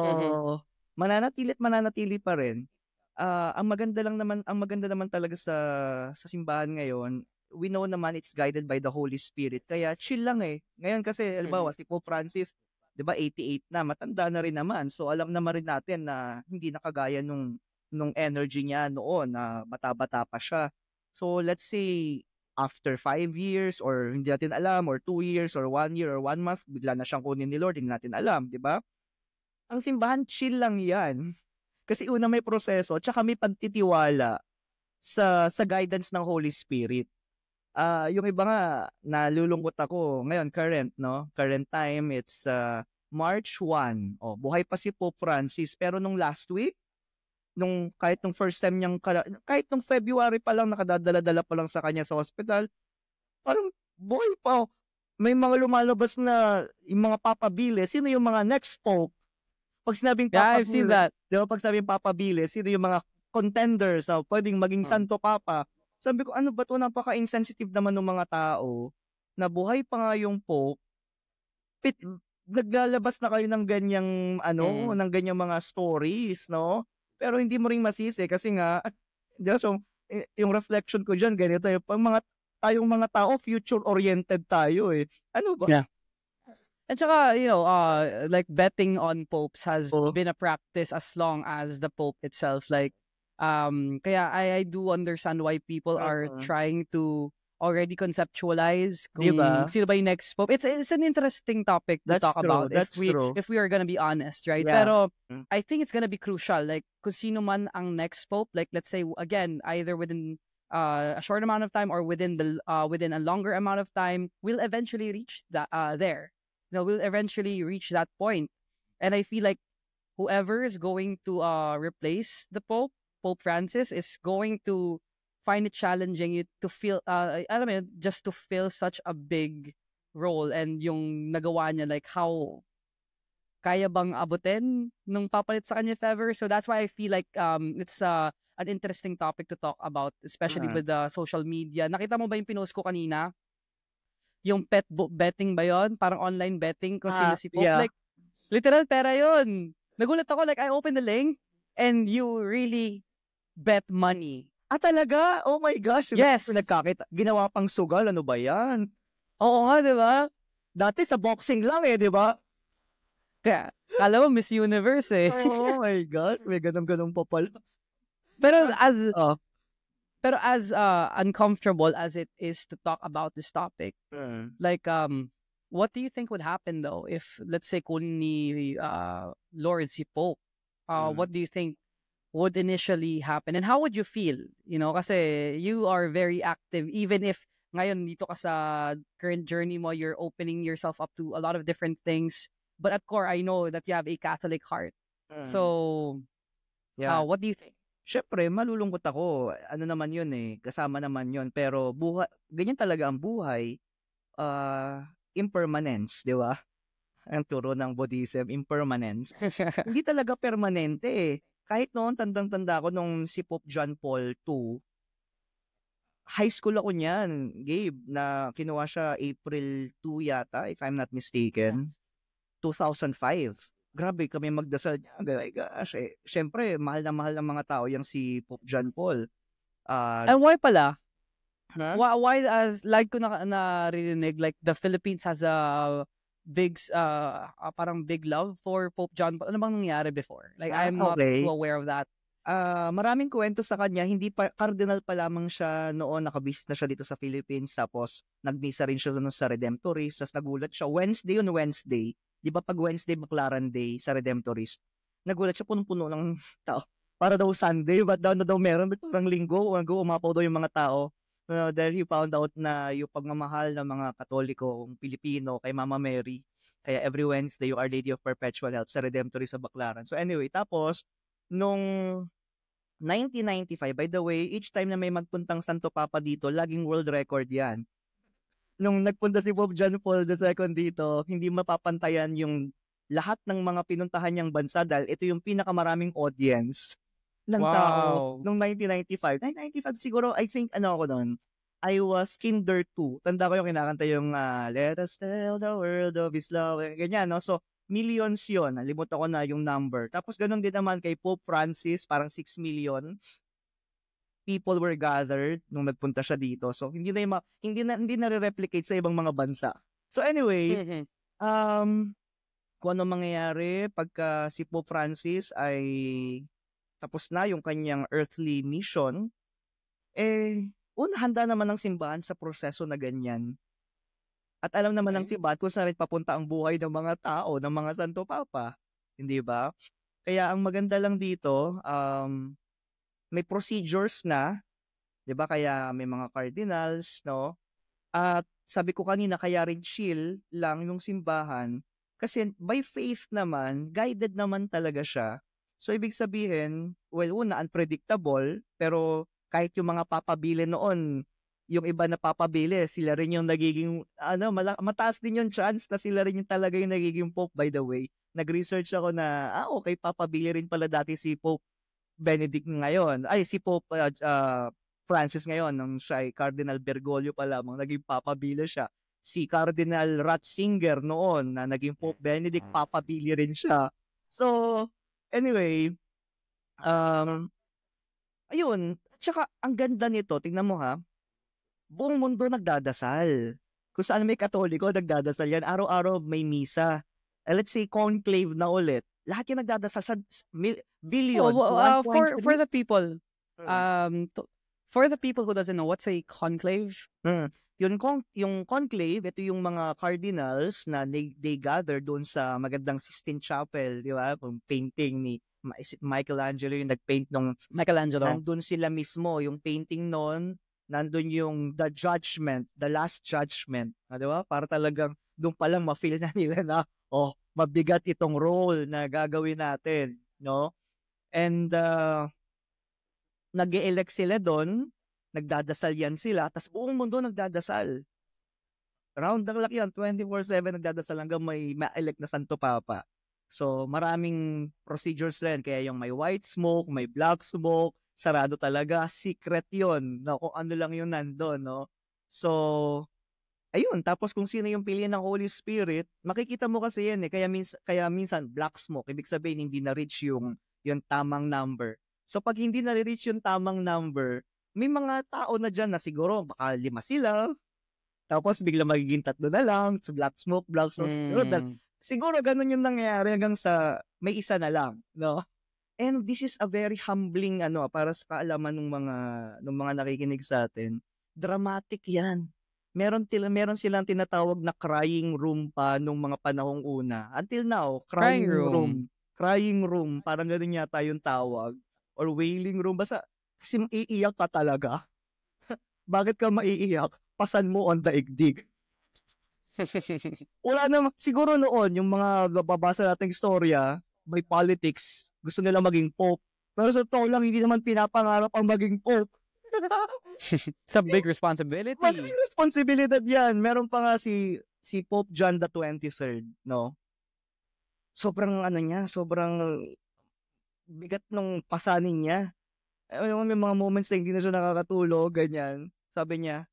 mananatili pa rin. Ang maganda naman talaga sa simbahan ngayon, we know naman it's guided by the Holy Spirit. Kaya chill lang eh. Ngayon kasi, halimbawa, si Pope Francis, 'di ba 88 na, matanda na rin naman. So alam naman rin natin na hindi nakagaya nung energy niya noon na bata-bata pa siya. So let's say after 5 years or hindi natin alam, or 2 years or 1 year or 1 month, bigla na siyang kunin ni Lord, hindi natin alam, di ba? Ang simbahan, chill lang yan. Kasi una may proseso, tsaka may pagtitiwala sa guidance ng Holy Spirit. Yung iba nga, nalulungkot ako. Ngayon, current time, it's March 1. Buhay pa si Pope Francis. Pero nung last week, kahit nung first time niyang, kahit nung February pa lang, nakadadala-dala pa lang sa kanya sa hospital, parang buhay pa. May mga lumalabas na yung mga papabili. Sino yung mga next Pope? Pag sinabing papabili, I've seen that. Diba, pag sabing papabili, sino yung mga contenders na pwedeng maging Santo Papa? Sabi ko, ano ba to? Napaka-insensitive naman ng mga tao na buhay pa nga yung Pope. Naglalabas na kayo ng ganyang, ng ganyang mga stories, no? Pero hindi mo ring masisi kasi nga, so, yung reflection ko dyan, ganito, tayong mga tao, future-oriented tayo eh. Ano ba? Yeah. And saka, like betting on popes has been a practice as long as the Pope itself. Like, kaya I do understand why people are trying to already conceptualize kung sino ba yung next Pope. It's an interesting topic to talk about if we are gonna be honest, right? Yeah. Pero I think it's gonna be crucial. Like, kung sino man ang next Pope, like let's say, again, either within a short amount of time or within a longer amount of time, we'll eventually reach there. We'll eventually reach that point. And I feel like whoever is going to replace the Pope Francis, is going to find it challenging to feel, just to fill such a big role. And yung nagawa niya, like how kaya bang abutin nung papalit sa kanya if ever. So that's why I feel like it's an interesting topic to talk about, especially with the social media. Nakita mo ba yung pinost ko kanina? Yung betting ba yun? Parang online betting kung sino si Pope. Yeah. Like, literal pera yun. Nagulat ako, like, I opened the link and you really bet money. Talaga? Oh my gosh. Yes. Nagkakita. Ginawa pang sugal. Ano ba yan? Oo nga, di ba? Dati sa boxing lang di ba? Kaya, kala mo Miss Universe eh. Oh my gosh. May ganun-ganun pa pala. Pero as uncomfortable as it is to talk about this topic, like, what do you think would happen though if, let's say, kunin ni Lord si Pope? What do you think would initially happen? And how would you feel? Kasi you are very active, even if ngayon dito ka sa current journey mo, you're opening yourself up to a lot of different things. But at core, I know that you have a Catholic heart. So, what do you think? Syempre, malulungkot ako. Ano naman yun kasama naman yun. Pero ganyan talaga ang buhay. Impermanence, di ba? Ang turo ng Buddhism, impermanence. Hindi talaga permanente Kahit noon, tandang-tanda ko nung si Pope John Paul II, high school ako niyan, Gabe, na kinuha siya April 2 yata, if I'm not mistaken. 2005. Grabe kami magdasal niya. Gosh, syempre, mahal ng mga tao yung si Pope John Paul. And why pala? Huh? Why as like ko narinig, like the Philippines has a big parang big love for Pope John Paul. Ano bang nangyari before? Like I'm not too aware of that. Maraming kwento sa kanya, hindi pa cardinal pa lamang siya noon, nakabisit na siya dito sa Philippines, tapos nagmisa rin siya sa Redemptorist, tapos nagulat siya Wednesday, di ba pag Wednesday Baclaran Day sa Redemptorist, nagulat siya punong-puno ng tao, para daw Sunday, but daw meron, but parang linggo, umapaw daw yung mga tao, dahil he found out na yung pagmamahal ng mga Katoliko, Pilipino, kay Mama Mary, kaya every Wednesday yung Our Lady of Perpetual Help sa Redemptorist sa Baclaran. So anyway, tapos nung 1995, by the way, each time na may magpuntang Santo Papa dito, laging world record yan. Nung nagpunta si Pope John Paul II dito, hindi mapapantayan yung lahat ng mga pinuntahan niyang bansa dahil ito yung pinakamaraming audience ng tao nung 1995. 1995 siguro, I think, ako nun, I was kinder 2. Tanda ko yung kinakanta yung Let us tell the world of His love. Ganyan, no? So, millions yun. Nalimutan ko na yung number. Tapos ganun din naman kay Pope Francis, parang 6 million people were gathered nung nagpunta siya dito. So hindi na re-replicate sa ibang mga bansa. So anyway, kung ano mangyayari pagka si Pope Francis ay tapos na yung kanyang earthly mission, handa naman ng simbahan sa proseso na ganyan. At alam naman ng simbahan kung saan rin papunta ang buhay ng mga tao, ng mga Santo Papa. Hindi ba? Kaya ang maganda lang dito, may procedures na, 'di ba? Kaya may mga cardinals, no? At sabi ko kanina, kaya rin chill lang yung simbahan kasi by faith naman, guided naman talaga siya. So ibig sabihin, well, una, unpredictable, pero kahit yung mga papabili noon, yung iba na papabili, sila rin yung nagiging, mataas din yung chance na sila rin yung talaga yung nagiging Pope, by the way. Nag-research ako na, okay, papabili rin pala dati si Pope Benedict ngayon. Ay, si Pope Francis ngayon, nung siya ay Cardinal Bergoglio pa lamang, naging papabili siya. Si Cardinal Ratzinger noon, na naging Pope Benedict, papabili rin siya. So, anyway, ayun. Tsaka, ang ganda nito, tingnan mo ha, buong mundo nagdadasal. Kung saan may Katoliko, nagdadasal yan. Araw-araw may misa. Let's say, conclave na ulit. Lahat yung nagdadasal sa billions. For the people, for the people who doesn't know, what's a conclave? Yung conclave, ito yung mga cardinals na they gather doon sa magandang Sistine Chapel, di ba? Yung painting ni Michelangelo, yung nagpaint nung Michelangelo. Nandun sila mismo, yung painting noon, nandun yung the judgment, the last judgment. Di ba? Para talagang doon pa lang ma-feel na nila na, mabigat itong role na gagawin natin, no? And nag-e-elect sila doon, nagdadasal yan sila, tapos buong mundo nagdadasal. Round the clock yan, 24/7 nagdadasal hanggang may ma-elect na Santo Papa. So, maraming procedures rin, kaya yung may white smoke, may black smoke, sarado talaga, secret yon, na kung ano lang yung nandun, no? So, ayun, tapos kung sino yung piliin ng Holy Spirit, makikita mo kasi yan kaya minsan black smoke, ibig sabihin hindi na-reach yung tamang number. So pag hindi na-reach yung tamang number, may mga tao na dyan na siguro baka 5 sila, tapos bigla magiging 3 na lang, so black smoke. Siguro ganun yung nangyayari hanggang sa may isa na lang, no? And this is a very humbling para sa kaalaman ng mga nakikinig sa atin. Dramatic 'yan. Meron silang tinatawag na crying room pa nung mga panahong una. Until now, crying room, parang ganun yata yung tawag. Or wailing room, basta kasi maiiyak ka talaga. Bakit ka maiiyak? Pasan mo on daigdig. Wala naman, siguro noon, yung mga babasa nating istorya, may politics, gusto nila maging Pope. Pero sa totoo lang, hindi naman pinapangarap ang maging Pope. It's a big responsibility. Malaking responsibilidad yan. Meron pa nga si Pope John the 23rd, no? Sobrang bigat nung pasanin niya. May mga moments na hindi na siya nakakatulog, ganyan. Sabi niya,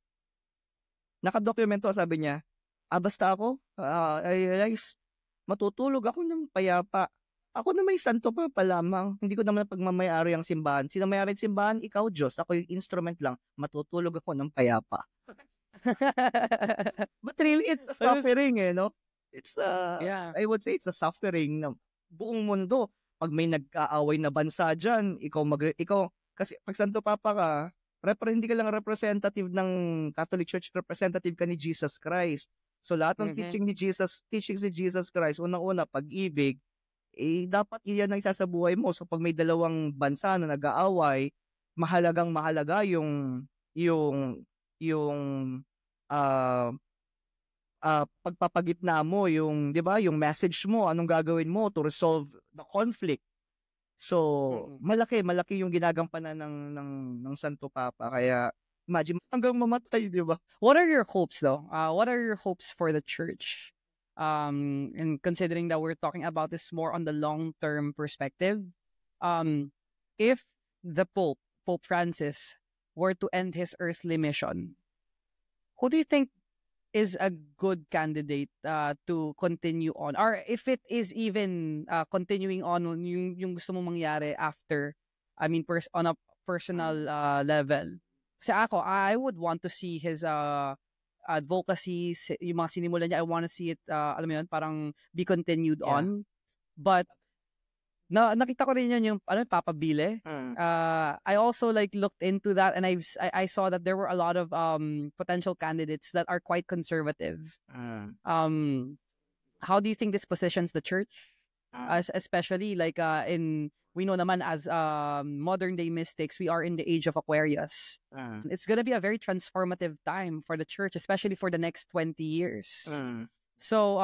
nakadokumento, sabi niya, basta ako, I realize, matutulog ako ng payapa. Ako na may Santo Papa lamang. Hindi ko naman pagmamayari ang simbahan. Sino may-ari ng simbahan? Ikaw, Diyos. Ako yung instrument lang. Matutulog ako ng payapa. But really, it's a suffering, no? It's I would say it's a suffering na buong mundo. Pag may nag-aaway na bansa dyan, ikaw, kasi pag Santo Papa ka, hindi ka lang representative ng Catholic Church, representative ka ni Jesus Christ. So lahat ng teaching si Jesus Christ, unang-una, pag-ibig, dapat iyan ang isa sa buhay mo. So pag may dalawang bansa na nag-aaway, mahalaga yung pagpapagitna mo, yung, 'di ba, yung message mo, anong gagawin mo to resolve the conflict. So, malaki yung ginagampanan ng Santo Papa. Kaya imagine hanggang mamatay, 'di ba? What are your hopes though? What are your hopes for the church? And considering that we're talking about this more on the long-term perspective, if the Pope Francis, were to end his earthly mission, who do you think is a good candidate to continue on? Or if it is even continuing on yung gusto mong mangyari after, I mean, on a personal level. Kasi ako, I would want to see his advocacy, yung mga sinimulan niya, I want to see it, alam mo yun, parang be continued on. But nakita ko rin yung Papa Bile. I also like looked into that, and I saw that there were a lot of potential candidates that are quite conservative. How do you think this positions the church? Especially like we know naman as modern day mystics, we are in the age of Aquarius. It's gonna be a very transformative time for the church, especially for the next 20 years. So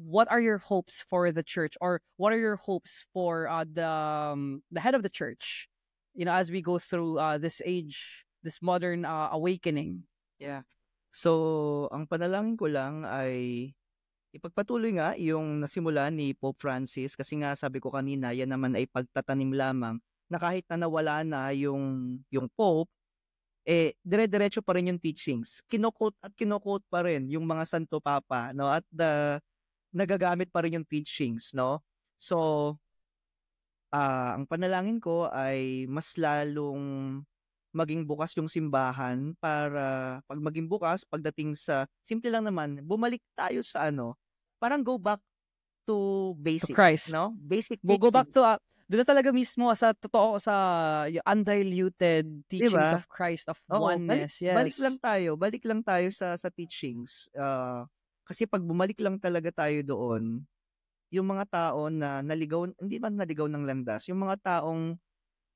what are your hopes for the church, or what are your hopes for the head of the church, as we go through this age, this modern awakening? Yeah. So ang panalangin ko lang ay ipagpatuloy nga yung nasimula ni Pope Francis, kasi nga sabi ko kanina, yan naman ay pagtatanim lamang na kahit na nawala na yung Pope, dire-diretso pa rin yung teachings. Kinokot pa rin yung mga Santo Papa, no? At nagagamit pa rin yung teachings, no? So, ang panalangin ko ay mas lalong maging bukas yung simbahan para pag maging bukas pagdating sa simple lang naman, bumalik tayo sa parang go back to basic, to Christ, no? Basic go back to doon talaga mismo sa totoo, sa undiluted teachings, diba? Of Christ, of oneness. Yes. Balik lang tayo sa teachings. Kasi pag bumalik lang talaga tayo doon, yung mga tao na naligaw, hindi man naligaw ng landas, yung mga taong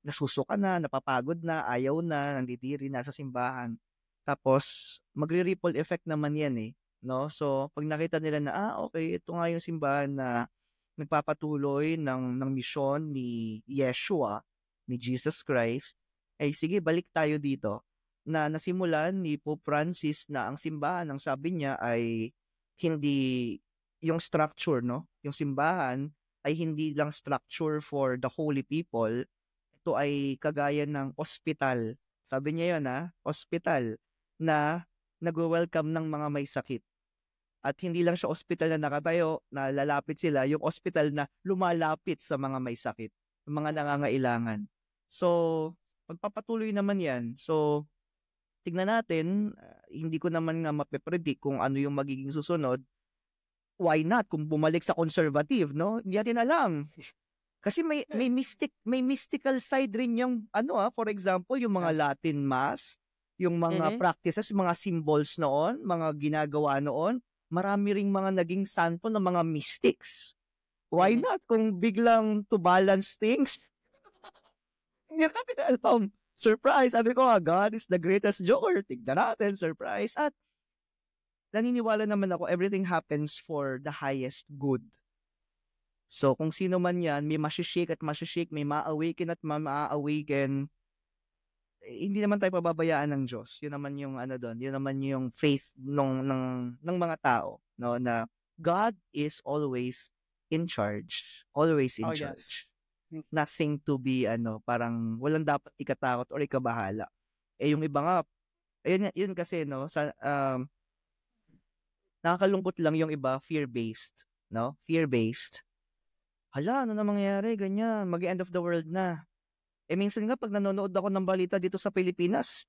nasusuka na, napapagod na, ayaw na, nandidiri na sa simbahan. Tapos, magre-ripple effect naman yan no? So, pag nakita nila na, okay, ito nga yung simbahan na nagpapatuloy ng misyon ni Yeshua, ni Jesus Christ, ay sige, balik tayo dito. Na nasimulan ni Pope Francis na ang simbahan, ang sabi niya ay hindi yung structure, no? Yung simbahan ay hindi lang structure for the holy people, ito ay kagaya ng ospital. Sabi niya yun, ospital na nag-welcome ng mga may sakit. At hindi lang siya ospital na nakatayo, na lalapit sila, yung ospital na lumalapit sa mga may sakit, mga nangangailangan. So, magpapatuloy naman yan. So, tignan natin, hindi ko naman nga mape-predict kung ano yung magiging susunod. Why not? Kung bumalik sa conservative, no? Hindi natin alam. Kasi may mystical side rin yung for example, yung mga Latin Mass, yung mga practices, mga symbols noon, mga ginagawa noon, marami ring mga naging santo na mga mystics. Why not? Kung biglang to balance things, hindi natin alam. Surprise! Sabi ko God is the greatest joker. Tignan natin, surprise. At naniniwala naman ako, everything happens for the highest good. So, kung sino man yan, may masishake at masishake, may ma-awaken at ma-awaken, hindi naman tayo pababayaan ng Diyos. Yun naman yung doon. Yun naman yung faith ng mga tao, no, na God is always in charge. Always in charge. Yes. Nothing to be parang walang dapat ikatakot or ikabahala. Yung iba nga, yun kasi, no, sa nakakalungkot lang yung iba, fear-based, no? Fear-based. Hala, ano na mangyayari? Ganyan, mag-end of the world na. Minsan nga, pag nanonood ako ng balita dito sa Pilipinas,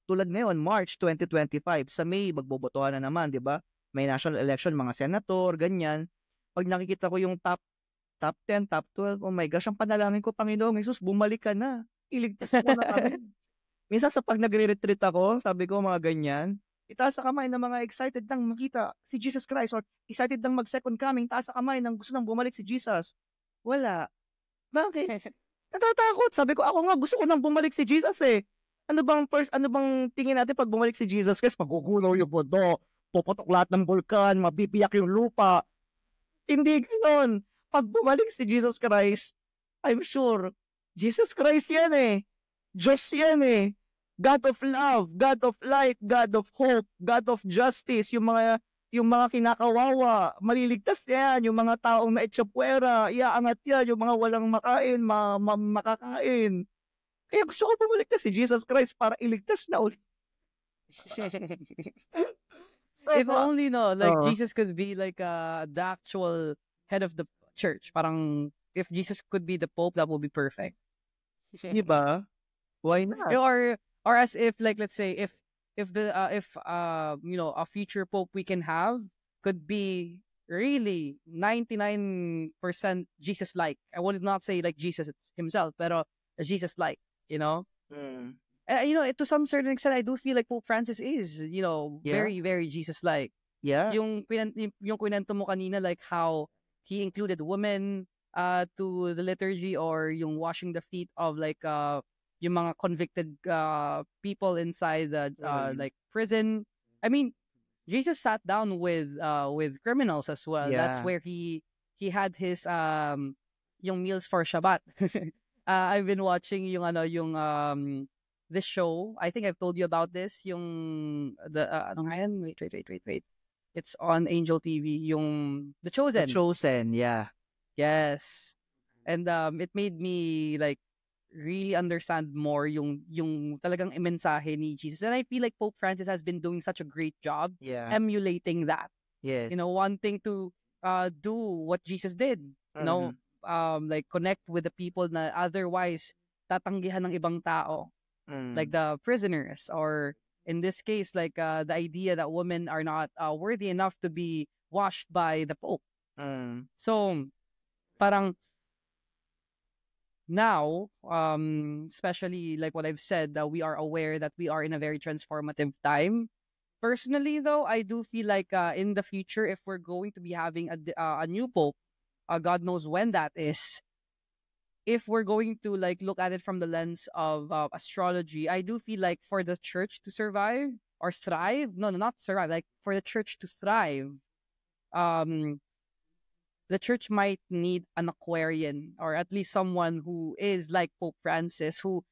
tulad ngayon, March 2025, sa May, magbobotohan na naman, di ba? May national election, mga senator, ganyan. Pag nakikita ko yung top 10, top 12, oh my gosh, ang panalangin ko, Panginoong Jesus, bumalik ka na. Iligtas mo na kami. Minsan sa pag nagre-retreat ako, sabi ko mga ganyan, itaas sa kamay ng mga excited nang makita si Jesus Christ, or excited nang mag-second coming, taas sa kamay ng gusto nang bumalik si Jesus. Wala. Bakit? Natatakot. Sabi ko, ako nga gusto ko nang bumalik si Jesus Ano bang tingin natin pag bumalik si Jesus Christ? Magugunaw yung mundo, puputok lahat ng bulkan, mabibiyak yung lupa. Hindi ganoon. Pag bumalik si Jesus Christ, I'm sure, Jesus Christ yan Diyos yan God of love, God of light, God of hope, God of justice, yung mga kinakawawa, maliligtas yan, yung mga taong naitsapwera, iaangat yan, yung mga walang makain, makakain. Kaya gusto ko bumalik na si Jesus Christ para iligtas na ulit. If only, no, like Jesus could be like the actual head of the church. Parang, if Jesus could be the Pope, that would be perfect. Diba? Why not? Or as if, like, let's say, if a future Pope we can have could be really 99% Jesus-like. I would not say like Jesus himself, pero Jesus-like, you know? Mm. You know, to some certain extent, I do feel like Pope Francis is, you know, Yeah. very, very Jesus-like. Yeah. Yung kwento mo kanina, like how he included women to the liturgy, or yung washing the feet of like yung mga convicted people inside the like prison. I mean, Jesus sat down with criminals as well. That's Yeah. where he had his yung meals for Shabbat. I've been watching yung this show. I think I've told you about this. Yung the ano nga yan? Wait. It's on Angel TV. Yung The The Chosen. Chosen, yeah. Yes. And it made me like really understand more yung talagang mensahe ni Jesus. And I feel like Pope Francis has been doing such a great job emulating that. Yes. You know, wanting to do what Jesus did. You know, like connect with the people na otherwise tatanggihan ng ibang tao. Like the prisoners, or in this case, like the idea that women are not worthy enough to be washed by the Pope. So, parang now, especially like what I've said, that we are aware that we are in a very transformative time. Personally, though, I do feel like in the future, if we're going to be having a new Pope, God knows when that is, if we're going to like look at it from the lens of astrology, I do feel like for the church to survive or thrive, no, not survive, like for the church to thrive, the church might need an Aquarian, or at least someone who is like Pope Francis, who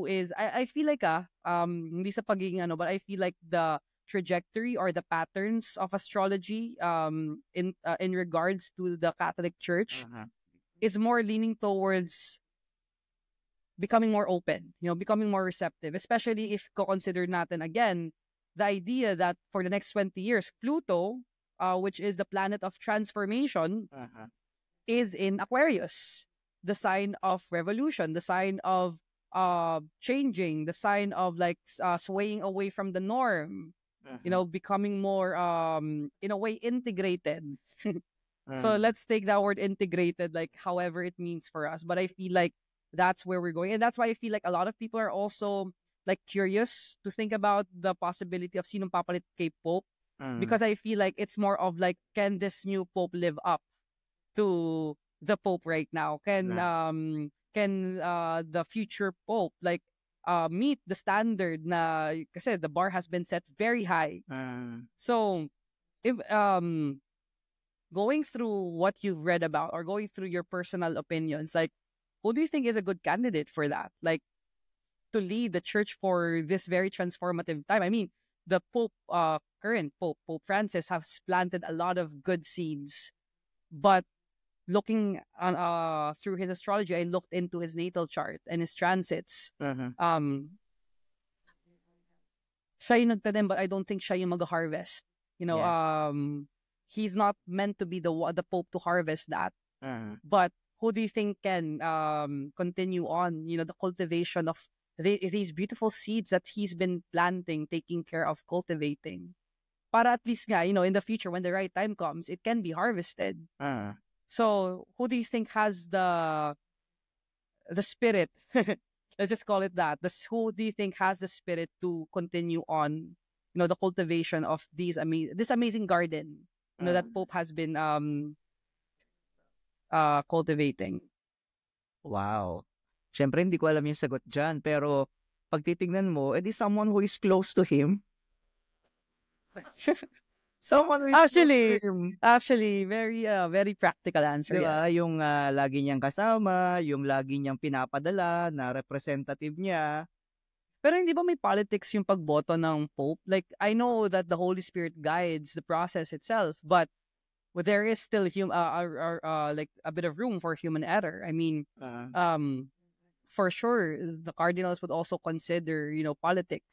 is, I feel like hindi sa pagiging ano, but I feel like the trajectory or the patterns of astrology in regards to the Catholic Church, it's more leaning towards becoming more open, you know, becoming more receptive, especially if consider natin again the idea that for the next 20 years, Pluto, which is the planet of transformation, is in Aquarius, the sign of revolution, the sign of changing, the sign of like swaying away from the norm, you know, becoming more in a way integrated. So let's take that word integrated, like however it means for us. But I feel like that's where we're going. And that's why I feel like a lot of people are also like curious to think about the possibility of sinong papalit kay Pope. Because I feel like it's more of like, can this new Pope live up to the Pope right now? Can the future Pope like meet the standard na, kasi the bar has been set very high. So if going through what you've read about, or going through your personal opinions, like who do you think is a good candidate for that? Like to lead the church for this very transformative time? I mean, the Pope, current Pope, Pope Francis, has planted a lot of good seeds. But looking through his astrology, I looked into his natal chart and his transits. Siya yung nagtanim, but I don't think siya yung mag-harvest. You know, he's not meant to be the Pope to harvest that. But who do you think can continue on, you know, the cultivation of these beautiful seeds that he's been planting, taking care of, cultivating? Para at least nga, you know, in the future, when the right time comes, it can be harvested. So who do you think has the spirit? Let's just call it that. Who do you think has the spirit to continue on, you know, the cultivation of this amazing garden, you know, that Pope has been cultivating? Wow. Siyempre, hindi ko alam yung sagot dyan. Pero, pag titignan mo, edi someone who is close to him. Someone who is close to him. Actually, very practical answer. Diba? Yes. Yung lagi niyang kasama, yung lagi niyang pinapadala na representative niya. Pero hindi ba may politics yung pagboto ng Pope? Like, I know that the Holy Spirit guides the process itself, but there is still like a bit of room for human error. I mean, for sure, the cardinals would also consider, you know, politics.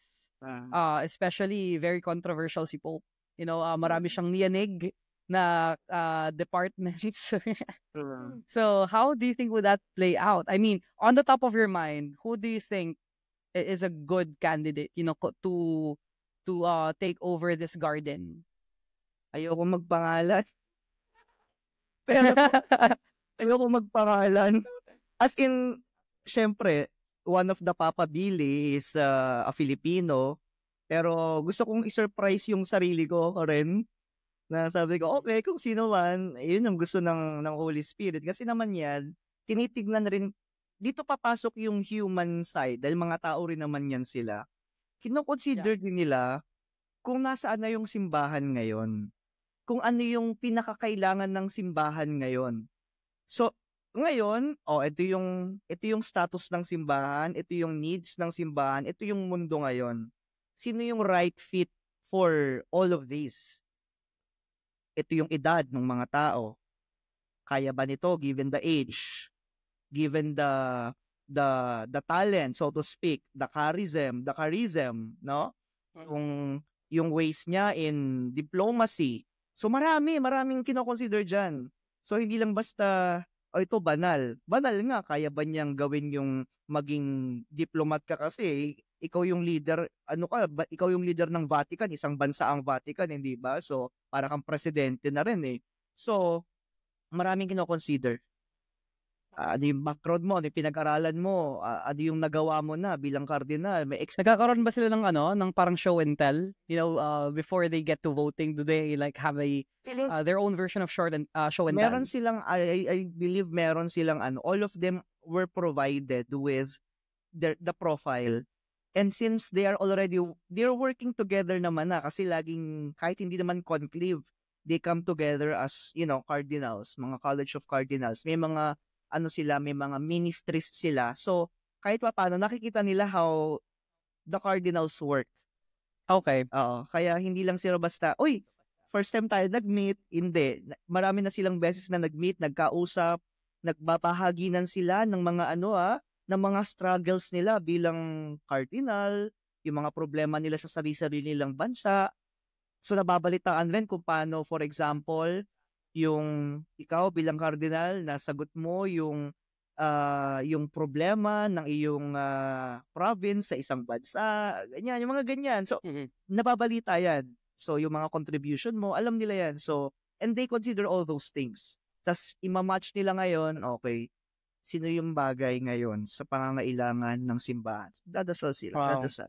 Especially very controversial si Pope. You know, marami siyang niyanig na departments. So, how do you think would that play out? I mean, on the top of your mind, who do you think is a good candidate, you know, to take over this garden? Ayoko magpangalan. Pero ayoko magpangalan. As in, syempre, one of the Papa Billy is a Filipino. Pero gusto kong i-surprise yung sarili ko rin. Na sabi ko, okay, kung sino man, yun yung gusto ng Holy Spirit. Kasi naman yan, tinitignan rin, dito papasok yung human side, dahil mga tao rin naman yan sila. Kino-consider din nila kung nasaan na yung simbahan ngayon. Kung ano yung pinakakailangan ng simbahan ngayon. So, ngayon, ito yung status ng simbahan, ito yung needs ng simbahan, ito yung mundo ngayon. Sino yung right fit for all of this? Ito yung edad ng mga tao. Kaya ba nito given the age, given the talent, so to speak, the charism, no? Yung ways niya in diplomacy. So maraming kino-consider diyan. So hindi lang basta ito banal. Banal nga, kaya ba niyang gawin yung maging diplomat ka kasi ikaw yung leader, ikaw yung leader ng Vatican, isang bansa ang Vatican, hindi ba? So, para kang presidente na rin eh. So, maraming kino-consider. Ano yung background mo, ano yung pinag-aralan mo, ano yung nagawa mo na bilang cardinal. Nagkakaroon ba sila ng parang show and tell? You know, before they get to voting, do they like have their own version of show and tell? Meron silang, I believe meron silang all of them were provided with the profile. And since they're working together naman na kasi laging, kahit hindi naman conclave, they come together as, cardinals, mga college of cardinals. May mga, may mga ministries sila. So, kahit paano, nakikita nila how the cardinals work. Okay. Oo. Kaya hindi lang sila basta, first time tayo nag-meet. Hindi. Marami na silang beses na nag-meet, nagkausap, nagbabahaginan sila ng mga ng mga struggles nila bilang cardinal, yung mga problema nila sa sarili-sarili nilang bansa. So nababalitaan rin kung paano, for example, yung ikaw bilang cardinal, nasagot mo yung problema ng iyong province sa isang bansa, ganyan, yung mga ganyan. So nababalita yan. So yung mga contribution mo, alam nila yan. So, and they consider all those things. Tas imamatch nila ngayon, okay, sino yung bagay ngayon sa pangangailangan ng simbahan? Dadasal sila. Wow. Dadasal.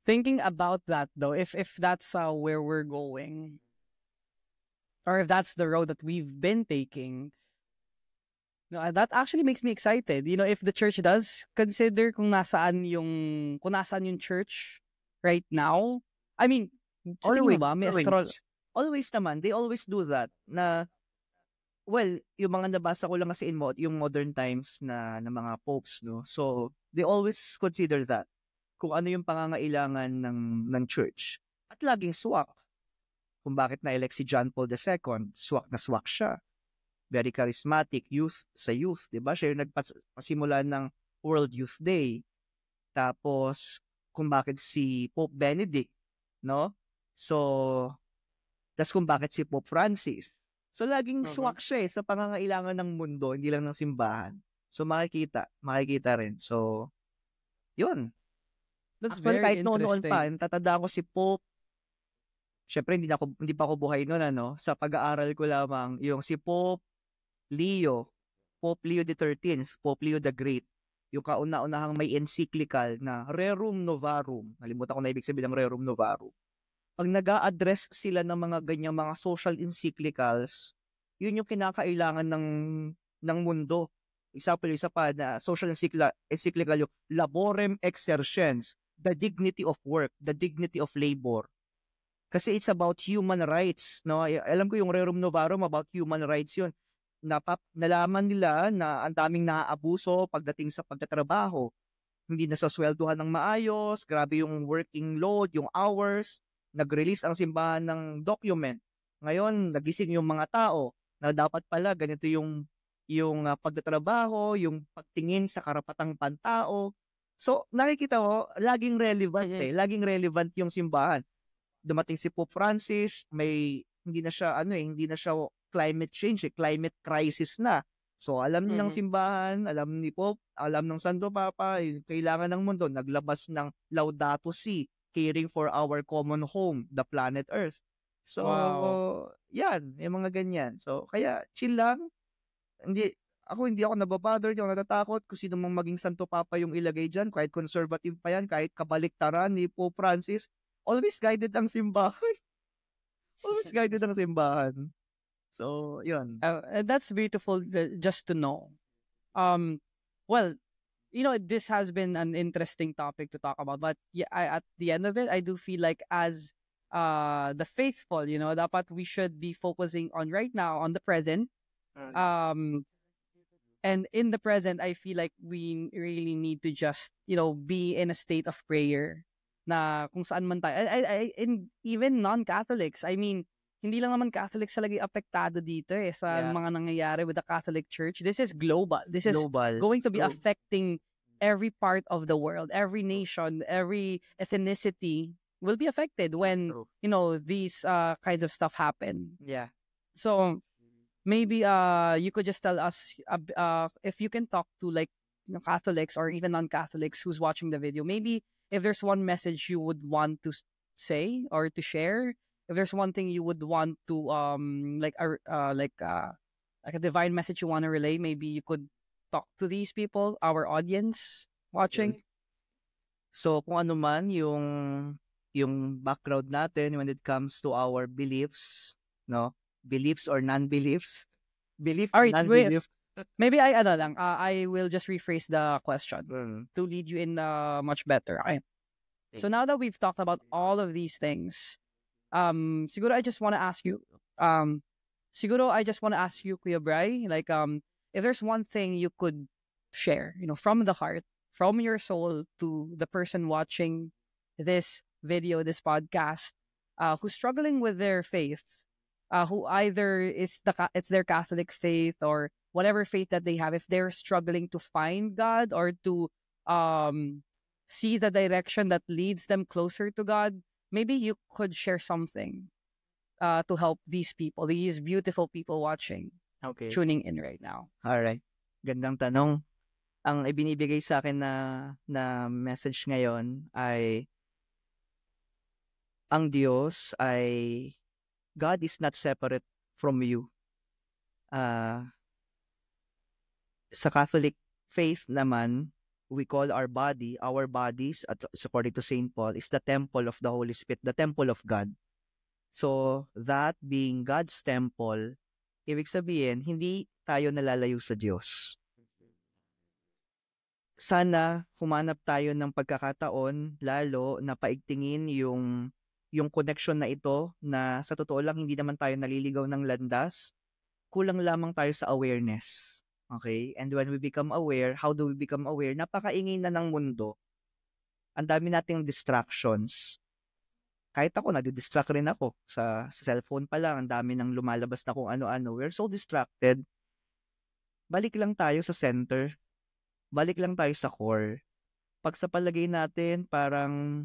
Thinking about that though, if that's where we're going, or if that's the road that we've been taking, that actually makes me excited. If the church does consider kung nasaan yung church right now. I mean, always naman, they always do that na. Well, yung mga nabasa ko lang kasi yung modern times na mga popes, no? So, they always consider that. Kung ano yung pangangailangan ng church. At laging swak. Kung bakit na-elect si John Paul II, swak na swak siya. Very charismatic, sa youth, di ba? Siya yung nagpasimula ng World Youth Day. Tapos, kung bakit si Pope Benedict, no? So, tas kung bakit si Pope Francis. So, laging swak siya sa pangangailangan ng mundo, hindi lang ng simbahan. So, makikita rin. So, yun. That's actually, very interesting. Kahit noon pa, tatanda ko si Pope. Syempre, hindi pa ako buhay noon, Sa pag-aaral ko lamang, yung si Pope Leo XIII, Pope Leo the Great. Yung kauna-unahang may encyclical na Rerum Novarum. Nalimutan ko na ibig sabihin ng Rerum Novarum. Pag nag-a-address sila ng mga ganyang mga social encyclicals, yun yung kinakailangan ng mundo. Isa pa na social encyclical yung Laborem Exercens, the dignity of work, the dignity of labor. Kasi it's about human rights, no? Alam ko yung Rerum Novarum about human rights yun. Nalaman nila na ang daming naaabuso pagdating sa pagtatrabaho. Hindi nasasweldohan ng maayos, grabe yung working load, yung hours. Nag-release ang simbahan ng document. Ngayon, nagising yung mga tao na dapat pala ganito yung pagtatrabaho, yung pagtingin sa karapatang pantao. So, nakikita mo, laging relevant Laging relevant yung simbahan. Dumating si Pope Francis, hindi na siya climate change, climate crisis na. So, alam ng simbahan, alam ni Pope, alam ng Santo Papa, kailangan ng mundo, naglabas ng Laudato Si, caring for our common home, the planet Earth. So, Wow. yan, may mga ganyan. So, kaya chill lang. Hindi ako nababother, hindi ako natatakot kung sino mang maging Santo Papa yung ilagay dyan, kahit conservative pa yan, kahit kabaliktaran ni Pope Francis. Always guided ang simbahan. Always guided ang simbahan. So, yun. That's beautiful just to know. Well, this has been an interesting topic to talk about, but yeah, at the end of it, I do feel like as the faithful, dapat we should be focusing on right now, on the present. And in the present, I feel like we really need to just, be in a state of prayer na kung saan man tayo. And even non-Catholics, I mean, hindi lang naman Catholics talaga apektado dito sa mga nangyayari with the Catholic Church. This is global. This is going to be affecting every part of the world, every nation, every ethnicity will be affected when, these kinds of stuff happen. Yeah. So, maybe you could just tell us if you can talk to like Catholics or even non-Catholics who's watching the video. Maybe if there's one message you would want to say or to share, if there's one thing you would want to like a divine message you want to relay, maybe you could talk to these people, our audience watching. So kung ano man yung background natin when it comes to our beliefs, no? Beliefs or non-beliefs? Belief or non-belief? Maybe I will just rephrase the question to lead you in much better. Okay. So now that we've talked about all of these things, siguro I just want to ask you, Kuya Bri, like if there's one thing you could share, from the heart, from your soul to the person watching this video, this podcast, who's struggling with their faith, who either it's their Catholic faith or whatever faith that they have, if they're struggling to find God or to see the direction that leads them closer to God, maybe you could share something to help these people, these beautiful people watching, tuning in right now. All right. Gandang tanong. Ang ibinibigay sa akin na message ngayon ay ang Diyos ay God is not separate from you. Sa Catholic faith naman, we call our bodies, according to St. Paul, is the temple of the Holy Spirit, the temple of God. So, that being God's temple, ibig sabihin, hindi tayo nalalayo sa Diyos. Sana humanap tayo ng pagkakataon, lalo na paigtingin yung connection na ito na sa totoo lang hindi naman tayo naliligaw ng landas, kulang lamang tayo sa awareness. Okay? And when we become aware, how do we become aware? Napakaingay na ng mundo. Ang dami nating distractions. Kahit ako, nadidistract rin ako. Sa cellphone pa lang, ang dami nang lumalabas na kung ano-ano. We're so distracted. Balik lang tayo sa center. Balik lang tayo sa core. Pag sa palagay natin, parang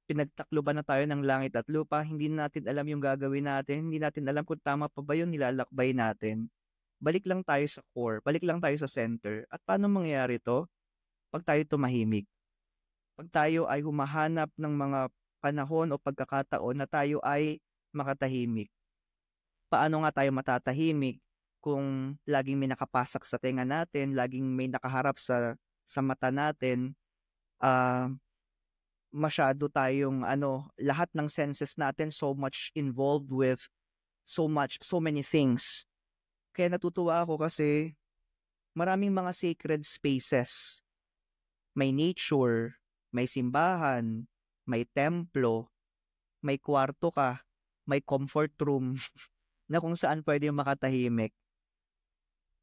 pinagtakloban na tayo ng langit at lupa, hindi natin alam yung gagawin natin, hindi natin alam kung tama pa ba yung nilalakbay natin. Balik lang tayo sa core, balik lang tayo sa center. At paano mangyayari to? Pag tayo tumahimik. Pag tayo ay humahanap ng mga panahon o pagkakataon na tayo ay makatahimik. Paano nga tayo matatahimik kung laging may nakapasak sa tenga natin, laging may nakaharap sa mata natin, masyado tayong lahat ng senses natin so much involved with so many things. Kaya natutuwa ako kasi maraming mga sacred spaces. May nature, may simbahan, may templo, may kwarto ka, may comfort room na kung saan pwede makatahimik.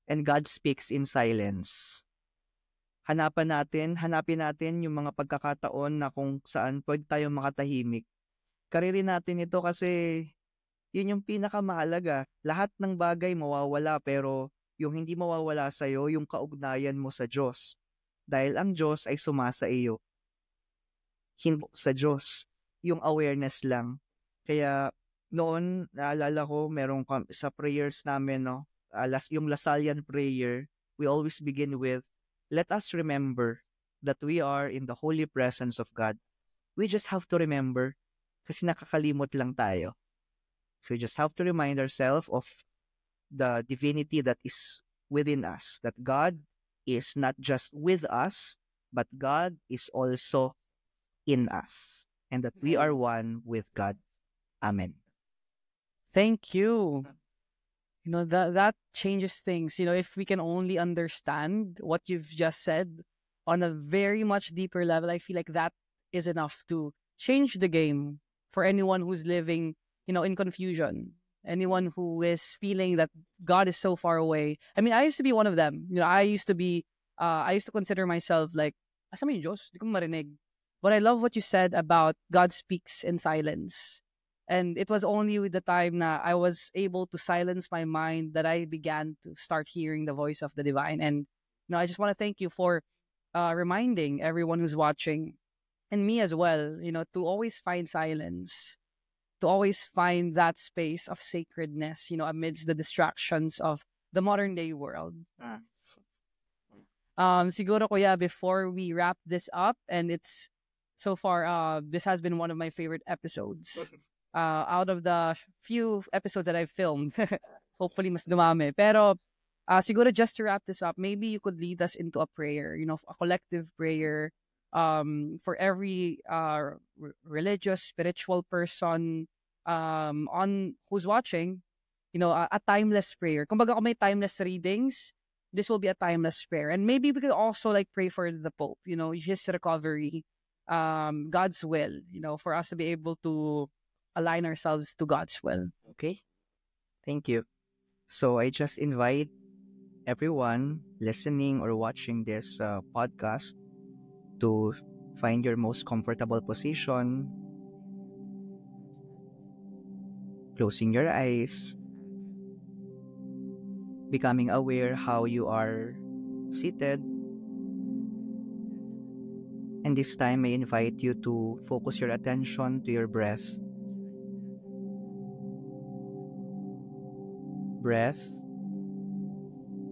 And God speaks in silence. Hanapin natin yung mga pagkakataon na kung saan pwede tayo makatahimik. Karirin natin ito kasi yun yung pinakamahalaga. Lahat ng bagay mawawala pero yung hindi mawawala sa'yo, yung kaugnayan mo sa Diyos. Dahil ang Diyos ay sumasa iyo. Hindi sa Diyos. Yung awareness lang. Kaya noon, naalala ko, merong sa prayers namin, yung Lasallian prayer, we always begin with, let us remember that we are in the holy presence of God. We just have to remember kasi nakakalimot lang tayo. So we just have to remind ourselves of the divinity that is within us, that God is not just with us, but God is also in us, and that we are one with God. Amen. Thank you. That changes things. If we can only understand what you've just said on a very much deeper level, I feel like that is enough to change the game for anyone who's living, in confusion. Anyone who is feeling that God is so far away. I mean, I used to be one of them. I used to consider myself like, asa may Diyos? Di ko marinig. But I love what you said about God speaks in silence. And it was only with the time na I was able to silence my mind that I began to start hearing the voice of the divine. And I just want to thank you for reminding everyone who's watching, and me as well, to always find silence, to always find that space of sacredness, amidst the distractions of the modern day world. Siguro kuya, before we wrap this up, and it's so far, this has been one of my favorite episodes. Out of the few episodes that I've filmed, hopefully mas dumami. Pero siguro just to wrap this up, maybe you could lead us into a prayer, a collective prayer for every religious, spiritual person on who's watching, a timeless prayer. Kumbaga kung may timeless readings, this will be a timeless prayer. And maybe we could also like pray for the Pope, his recovery, God's will, for us to be able to align ourselves to God's will. Okay. Thank you. So I just invite everyone listening or watching this podcast to find your most comfortable position, closing your eyes, becoming aware how you are seated. And this time I invite you to focus your attention to your breath. Breath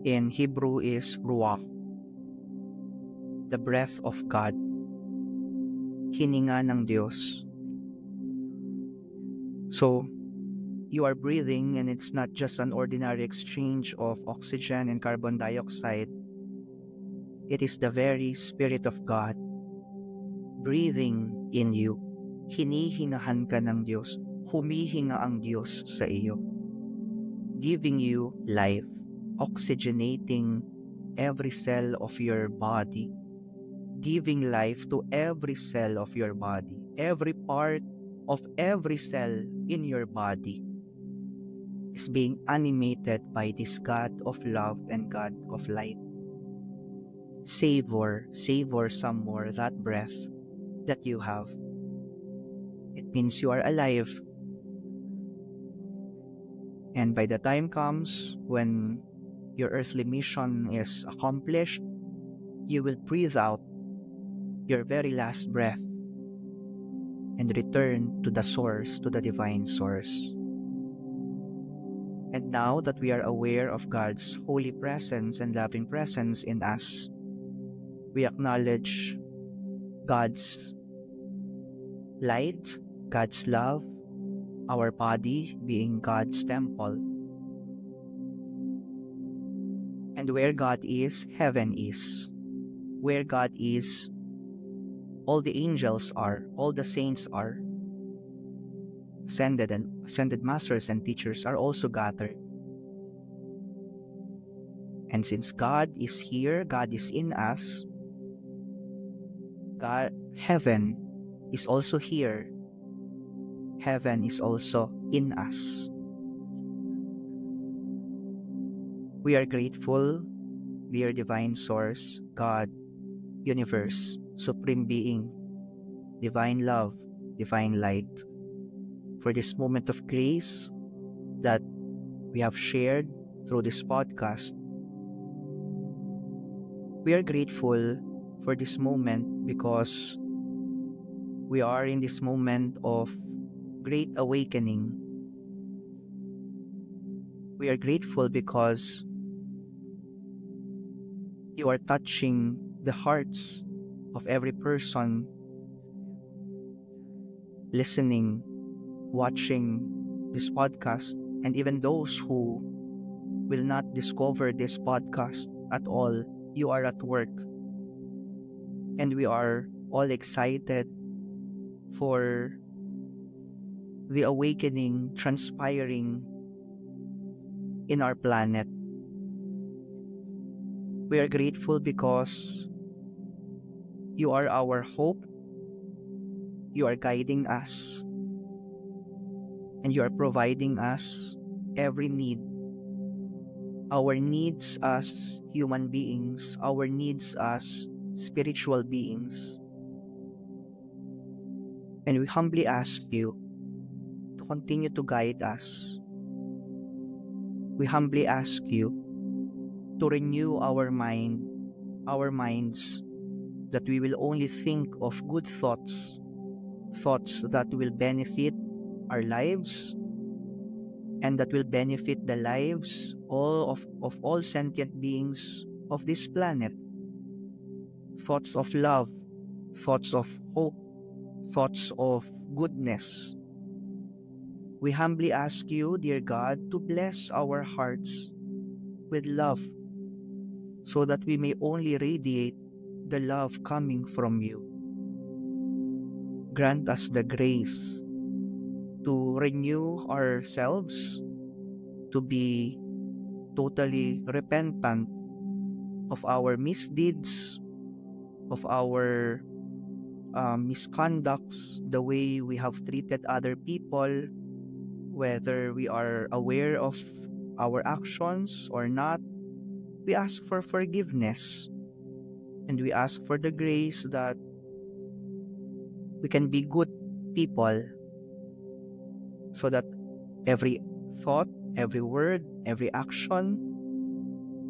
in Hebrew is ruach, the breath of God, hininga ng Diyos. So, you are breathing, and it's not just an ordinary exchange of oxygen and carbon dioxide. It is the very Spirit of God breathing in you. Hinihingahan ka ng Diyos. Humihinga ang Diyos sa iyo, giving you life, oxygenating every cell of your body, giving life to every cell of your body. Every part of every cell in your body is being animated by this God of love and God of light. Savor some more that breath that you have. It means you are alive. And by the time comes when your earthly mission is accomplished, you will breathe out your very last breath and return to the source, to the divine source. And now that we are aware of God's holy presence and loving presence in us, we acknowledge God's light, God's love, our body being God's temple. And where God is, heaven is. Where God is, all the angels are, all the saints are. Ascended masters and teachers are also gathered. And since God is here, God is in us, heaven is also here. Heaven is also in us. We are grateful, dear divine source, God, universe, supreme being, divine love, divine light, for this moment of grace that we have shared through this podcast. We are grateful for this moment because we are in this moment of great awakening. We are grateful because you are touching the hearts of every person listening, watching this podcast, and even those who will not discover this podcast at all, you are at work. And we are all excited for the awakening transpiring in our planet. We are grateful because you are our hope, you are guiding us, and you are providing us every need. Our needs as human beings, our needs as spiritual beings. And we humbly ask you to continue to guide us. We humbly ask you to renew our minds, that we will only think of good thoughts, thoughts that will benefit our lives and that will benefit the lives of all sentient beings of this planet. Thoughts of love, thoughts of hope, thoughts of goodness. We humbly ask you, dear God, to bless our hearts with love so that we may only radiate the love coming from you. Grant us the grace to renew ourselves, to be totally repentant of our misdeeds, of our misconducts, the way we have treated other people, whether we are aware of our actions or not. We ask for forgiveness, and we ask for the grace that we can be good people, so that every thought, every word, every action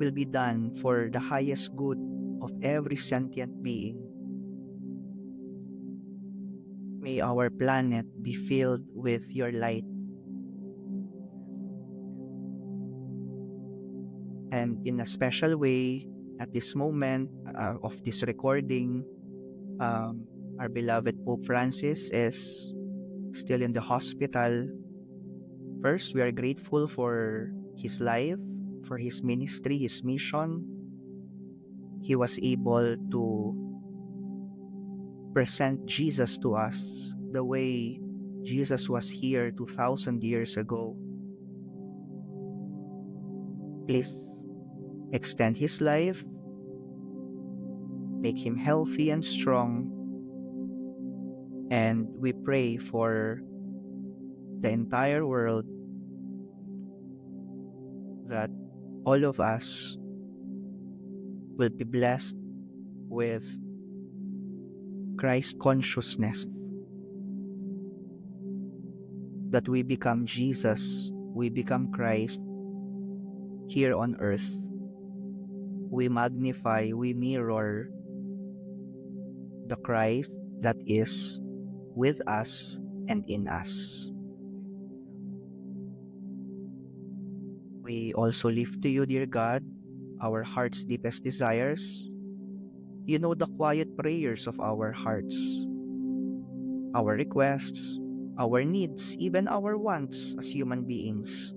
will be done for the highest good of every sentient being. May our planet be filled with your light. And in a special way, at this moment of this recording, our beloved Pope Francis is still in the hospital. First, we are grateful for his life, for his ministry, his mission. He was able to present Jesus to us the way Jesus was here 2,000 years ago. Please extend his life, make him healthy and strong, and we pray for the entire world that all of us will be blessed with Christ consciousness, that we become Jesus, we become Christ here on earth. We magnify, we mirror the Christ that is with us and in us. We also lift to you, dear God, our heart's deepest desires. You know the quiet prayers of our hearts, our requests, our needs, even our wants as human beings.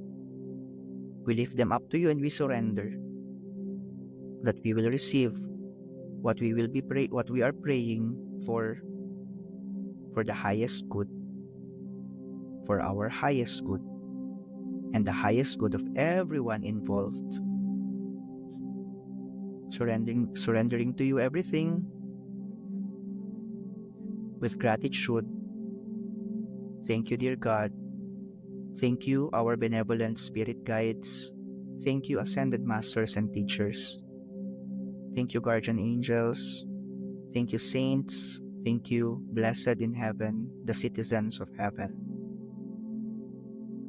We lift them up to you and we surrender, that we will receive what we are praying for the highest good, for our highest good, and the highest good of everyone involved. Surrendering to you everything with gratitude. Thank you, dear God. Thank you, our benevolent spirit guides. Thank you, ascended masters and teachers. Thank you, guardian angels. Thank you, saints. Thank you, blessed in heaven, the citizens of heaven.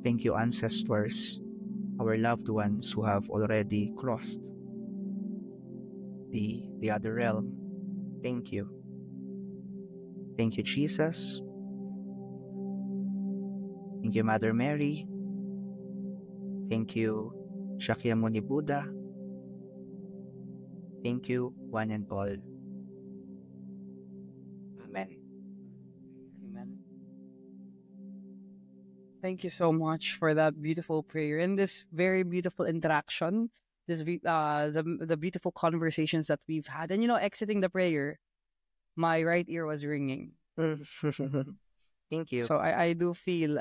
Thank you, ancestors, our loved ones who have already crossed the other realm. Thank you. Thank you, Jesus. Thank you, Mother Mary. Thank you, Shakyamuni Buddha. Thank you, one and all. Amen. Amen. Thank you so much for that beautiful prayer and this very beautiful interaction. The beautiful conversations that we've had, and exiting the prayer, my right ear was ringing. Thank you. So I do feel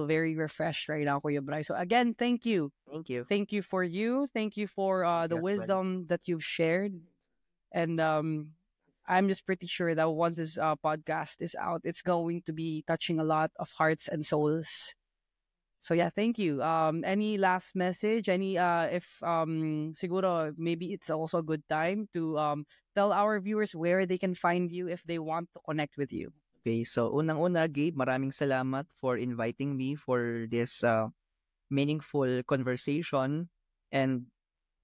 very refreshed right now, Kuya Bryce. So again, thank you. Thank you. Thank you for you. Thank you for the Yes, buddy. wisdom that you've shared. And I'm just pretty sure that once this podcast is out, it's going to be touching a lot of hearts and souls. So yeah, thank you. Any last message? Any if siguro maybe it's also a good time to tell our viewers where they can find you if they want to connect with you. Okay, so unang-una, Gabe, maraming salamat for inviting me for this meaningful conversation, and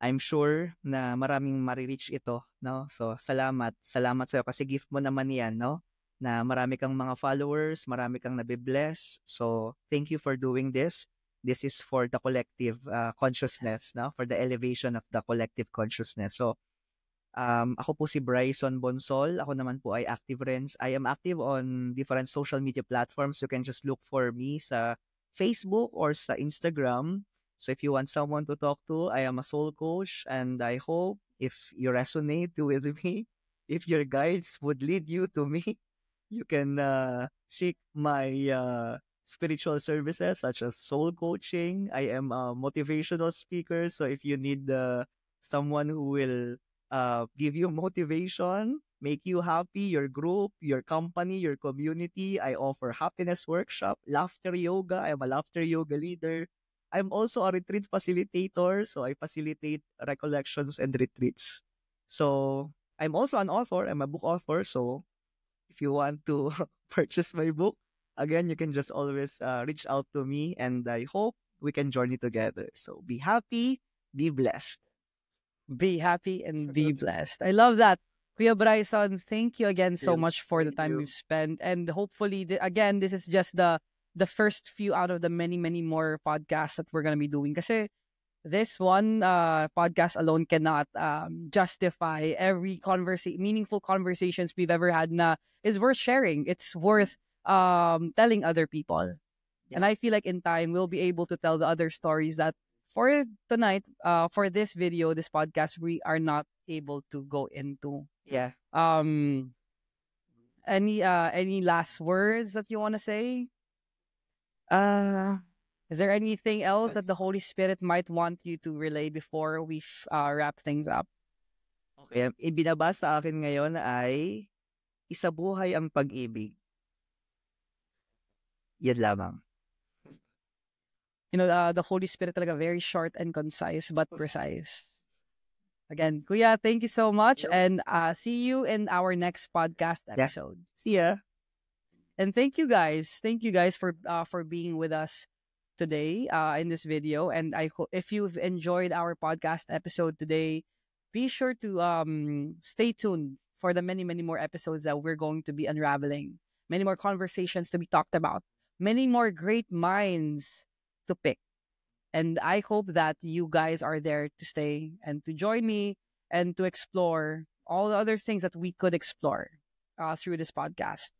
I'm sure na maraming marireach ito, no? So, salamat sa'yo kasi gift mo naman 'yan, no? Na marami kang mga followers, marami kang nabibless. So, thank you for doing this. This is for the collective consciousness, no? For the elevation of the collective consciousness. So, ako po si Bryson Bonsol. Ako naman po ay active rin. I am active on different social media platforms. You can just look for me sa Facebook or sa Instagram. So if you want someone to talk to, I am a soul coach, and I hope if you resonate with me, if your guides would lead you to me, you can seek my spiritual services such as soul coaching. I am a motivational speaker. So if you need someone who will give you motivation, make you happy, your group, your company, your community. I offer happiness workshop, laughter yoga. I'm a laughter yoga leader. I'm also a retreat facilitator, so I facilitate recollections and retreats. So I'm also an author. I'm a book author. So if you want to purchase my book, again, you can just always reach out to me, and I hope we can journey together. So be happy, be blessed. Be happy and be blessed. I love that. Kuya Bryson, thank you again so Thank much for the you. time we've spent. And hopefully, again, this is just the first few out of the many, many more podcasts that we're going to be doing. Kasi this one podcast alone cannot justify every meaningful conversations we've ever had na is worth sharing. It's worth telling other people. Yeah. And I feel like in time, we'll be able to tell the other stories that for tonight, for this video, this podcast, we are not able to go into. Yeah. Any last words that you want to say? Is there anything else that the Holy Spirit might want you to relay before we wrap things up? Okay, ibinabasa sa akin ngayon ay isabuhay ang pag-ibig. Yan lamang. The Holy Spirit talaga very short and concise but precise. Again, Kuya, thank you so much, and see you in our next podcast episode. Yeah. See ya. And thank you guys for being with us today in this video. And I hope if you've enjoyed our podcast episode today, be sure to stay tuned for the many, many more episodes that we're going to be unraveling, many more conversations to be talked about, many more great minds to pick. And I hope that you guys are there to stay and to join me and to explore all the other things that we could explore through this podcast.